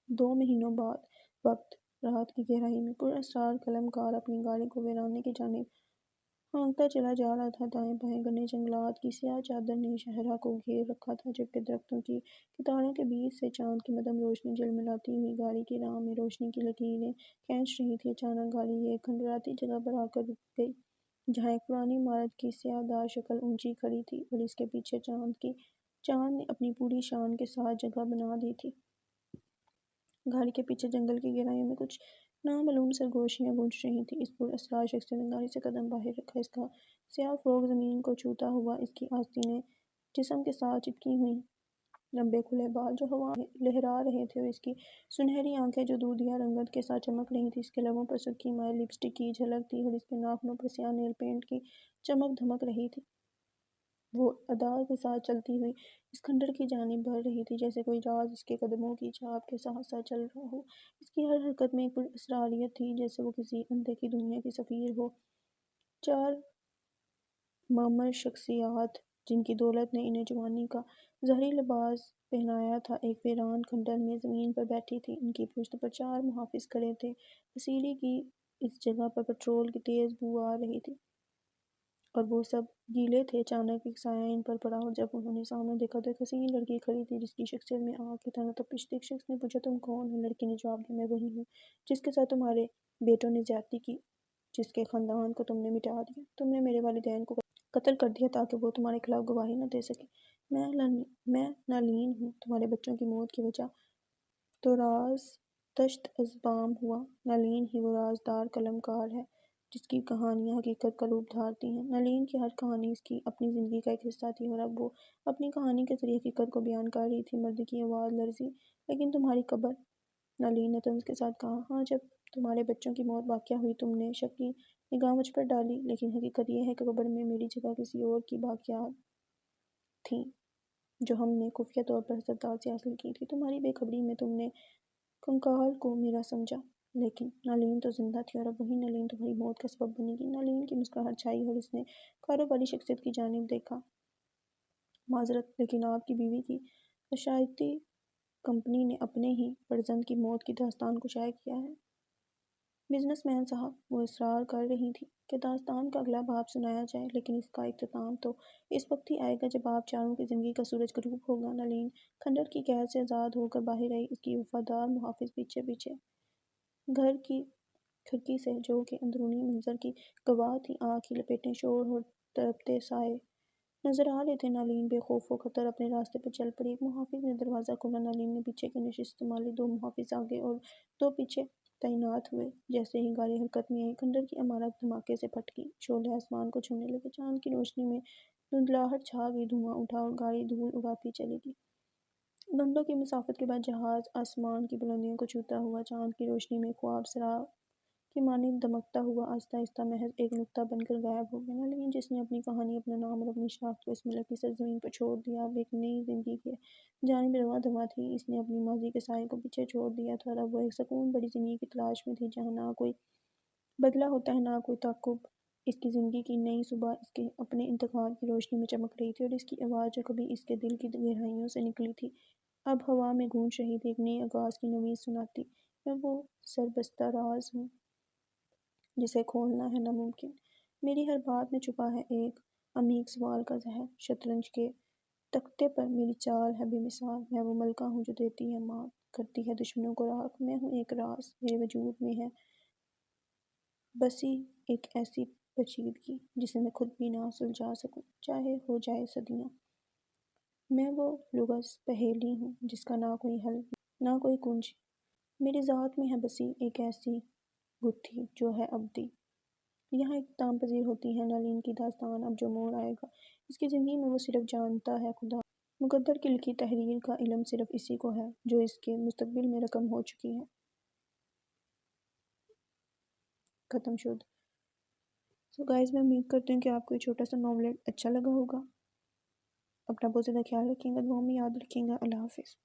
2 مہینوں بعد وقت رات کی گہرائی میں پراسرار قلم کار اپنی گاڑی کو ویرانے کی جانب ہانکتا چلا جا رہا تھا۔ دائیں بائیں گھنے جنگلات کی سیاہ چادر نے شاہراہ کو گھیر رکھا تھا، جبکہ درختوں کی قطاروں کے بیچ سے چاند کی مدھم روشنی جھلملاتی ہوئی گاڑی کی راہ میں روشنی کی لکیریں کھینچ رہی تھی۔ اچانک گاڑی ایک کھنڈراتی جگہ پر آ کر رک گئی، جہاں ایک پرانی عمارت کی سیاہ دار شکل اونچی کھڑی تھی اور اس کے پیچھے چاند نے اپنی پوری شان کے ساتھ جگہ بنا دی تھی۔ گاڑی کے پیچھے جنگل کی گہرائیوں میں کچھ نامعلوم سرگوشیاں گونج رہی تھیں۔ اس پراسرار شخص نے گاڑی سے قدم باہر رکھا، اس کا سیاہ فروک زمین کو چھوتا ہوا، اس کی آستینیں جسم کے ساتھ چپکی ہوئیں، لمبے کھلے بال جو ہوا میں لہرا رہے تھے اور اس کی سنہری آنکھیں جو دودھیا رنگت کے ساتھ چمک رہی تھیں۔ اس کے لبوں پر سرخی مائل لپسٹک کی جھلک تھی اور اس کے ناخنوں پر سیاہ نیل پینٹ کی چمک دھمک رہی تھی۔ وہ ادا کے ساتھ چلتی ہوئی اس کھنڈر کی جانب بڑھ رہی تھی، جیسے کوئی راز اس کے قدموں کی چھاپ کے ساتھ ساتھ چل رہا ہو۔ اس کی ہر حرکت میں ایک پراسراریت تھی، جیسے وہ کسی اندیکھی دنیا کی سفیر ہو۔ 4 معمر شخصیات، جن کی دولت نے انہیں جوانی کا زہری لباس پہنایا تھا، ایک ویران کھنڈر میں زمین پر بیٹھی تھیں۔ ان کی پشت پر 4 محافظ کھڑے تھے۔ وسیلے کی اس جگہ پر پٹرول کی تیز بو آ رہی تھی۔ اور وہ سب گیلے تھے۔ اچانک ایک سایہ ان پر پڑا اور جب انہوں نے سامنے دیکھا تو ایک حسین لڑکی کھڑی تھی جس کی شخصیت میں آگ کی طرح تپش تھی۔ ایک شخص نے پوچھا تم کون ہو؟ لڑکی نے جواب دیا میں وہی ہوں جس کے ساتھ تمہارے بیٹوں نے زیادتی کی، جس کے خاندان کو تم نے مٹا دیا۔ تم نے میرے والدین کو قتل کر دیا تاکہ وہ تمہارے خلاف گواہی نہ دے سکے۔ میں نالین ہوں۔ تمہارے بچوں کی موت کی وجہ تو راز دشت از بام ہوا۔ نالین ہی وہ رازدار قلم کار ہے جس کی کہانیاں حقیقت کا روپ دھارتی ہیں۔ نالین کی ہر کہانی اس کی اپنی زندگی کا ایک حصہ تھی اور اب وہ اپنی کہانی کے ذریعے حقیقت کو بیان کر رہی تھی۔ مرد کی آواز لرزی۔ لیکن تمہاری قبر؟ نالین نے طنز کے ساتھ کہا۔ ہاں، جب تمہارے بچوں کی موت واقع ہوئی تم نے شک کی نگاہ مجھ پر ڈالی، لیکن حقیقت یہ ہے کہ قبر میں میری جگہ کسی اور کی باقیات تھیں جو ہم نے خفیہ طور پر حسدات سے حاصل کی تھی۔ تمہاری بے خبری میں تم نے کنکال کو میرا سمجھا، لیکن نالین تو زندہ تھی اور اب وہی نالین تمہاری موت کا سبب بنے گی۔ نالین کی مسکراہٹ چھائی اور اس نے کاروباری شخصیت کی جانب دیکھا۔ معذرت، لیکن آپ کی بیوی کی اشاعتی کمپنی نے اپنے ہی فرزند کی موت کی داستان کو شائع کیا ہے۔ بزنس مین صاحب، وہ اصرار کر رہی تھی کہ داستان کا اگلا باب سنایا جائے، لیکن اس کا اختتام تو اس وقت ہی آئے گا جب آپ چاروں کی زندگی کا سورج غروب ہوگا۔ نالین کھنڈر کی قید سے آزاد ہو کر باہر آئی، اس کی وفادار محافظ پیچھے پیچھے۔ گھر کی کھڑکی سے، جو کہ اندرونی منظر کی گواہ تھی، آگ کی لپٹیں، شور اور تڑپتے سائے نظر آ رہے تھے۔ نالین بے خوف و خطر اپنے راستے پر چل پڑی۔ ایک محافظ نے دروازہ کھولا، نالین نے پیچھے کی نشست سنبھالی۔ دو محافظ آگے اور دو پیچھے تعینات ہوئے۔ جیسے ہی گاڑی حرکت میں آئی، کھنڈر کی عمارت دھماکے سے پھٹ گئی، شعلے آسمان کو چھونے لگے، چاند کی روشنی میں دھندلاہٹ چھا گئی، دھواں اٹھا اور گاڑی دھول اڑاتی چلی گئی۔ گھنٹوں کی مسافت کے بعد جہاز آسمان کی بلندیوں کو چھوتا ہوا، چاند کی روشنی میں خواب سرا کی مانند دمکتا ہوا، آہستہ آہستہ محض ایک نقطہ بن کر غائب ہو گیا۔ نالین، جس نے اپنی کہانی، اپنا نام اور اپنی شناخت کو اس ملک کی سرزمین پر چھوڑ دیا، اب ایک نئی زندگی کی جانب رواں دواں تھی۔ اس نے اپنے ماضی کے سائے کو پیچھے چھوڑ دیا تھا اور اب وہ ایک سکون بھری زندگی کی تلاش میں تھی، جہاں نہ کوئی بدلہ ہوتا ہے، نہ کوئی تعقب۔ اس کی زندگی کی نئی صبح اس کے اپنے انتخاب کی روشنی میں چمک رہی تھی اور اس کی آواز جو کبھی اس کے دل کی گہرائیوں سے نکلی تھی، اب ہوا میں گونج رہی تھی، ایک نئے آغاز کی نوید سناتی۔ میں وہ سربستہ راز ہوں جسے کھولنا ہے ناممکن۔ میری ہر بات میں چھپا ہے ایک عمیق سوال کا زہر۔ شطرنج کے تختے پر میری چال ہے بے مثال۔ میں وہ ملکہ ہوں جو دیتی ہے مات، کرتی ہے دشمنوں کو راکھ۔ میں ہوں ایک راز، میرے وجود میں ہے بسی ایک ایسی پیچیدگی جسے میں خود بھی نہ سلجھا سکوں، چاہے ہو جائے صدیاں۔ میں وہ لغز پہیلی ہوں جس کا نہ کوئی حل، نہ کوئی کنج۔ میری ذات میں ہے بسی ایک ایسی گتھی جو ہے ابدی۔ یہاں اختتام پذیر ہوتی ہے نالین کی داستان۔ اب جو موڑ آئے گا اس کی زندگی میں وہ صرف جانتا ہے خدا۔ مقدر کی لکھی تحریر کا علم صرف اسی کو ہے جو اس کے مستقبل میں رقم ہو چکی ہے۔ ختم شد۔ سو گائز، میں امید کرتی ہوں کہ آپ کو یہ چھوٹا سا ناولٹ اچھا لگا ہوگا۔ اپنا بہت زیادہ خیال رکھیں گا، دعاؤں میں یاد رکھیں گا۔ اللہ حافظ۔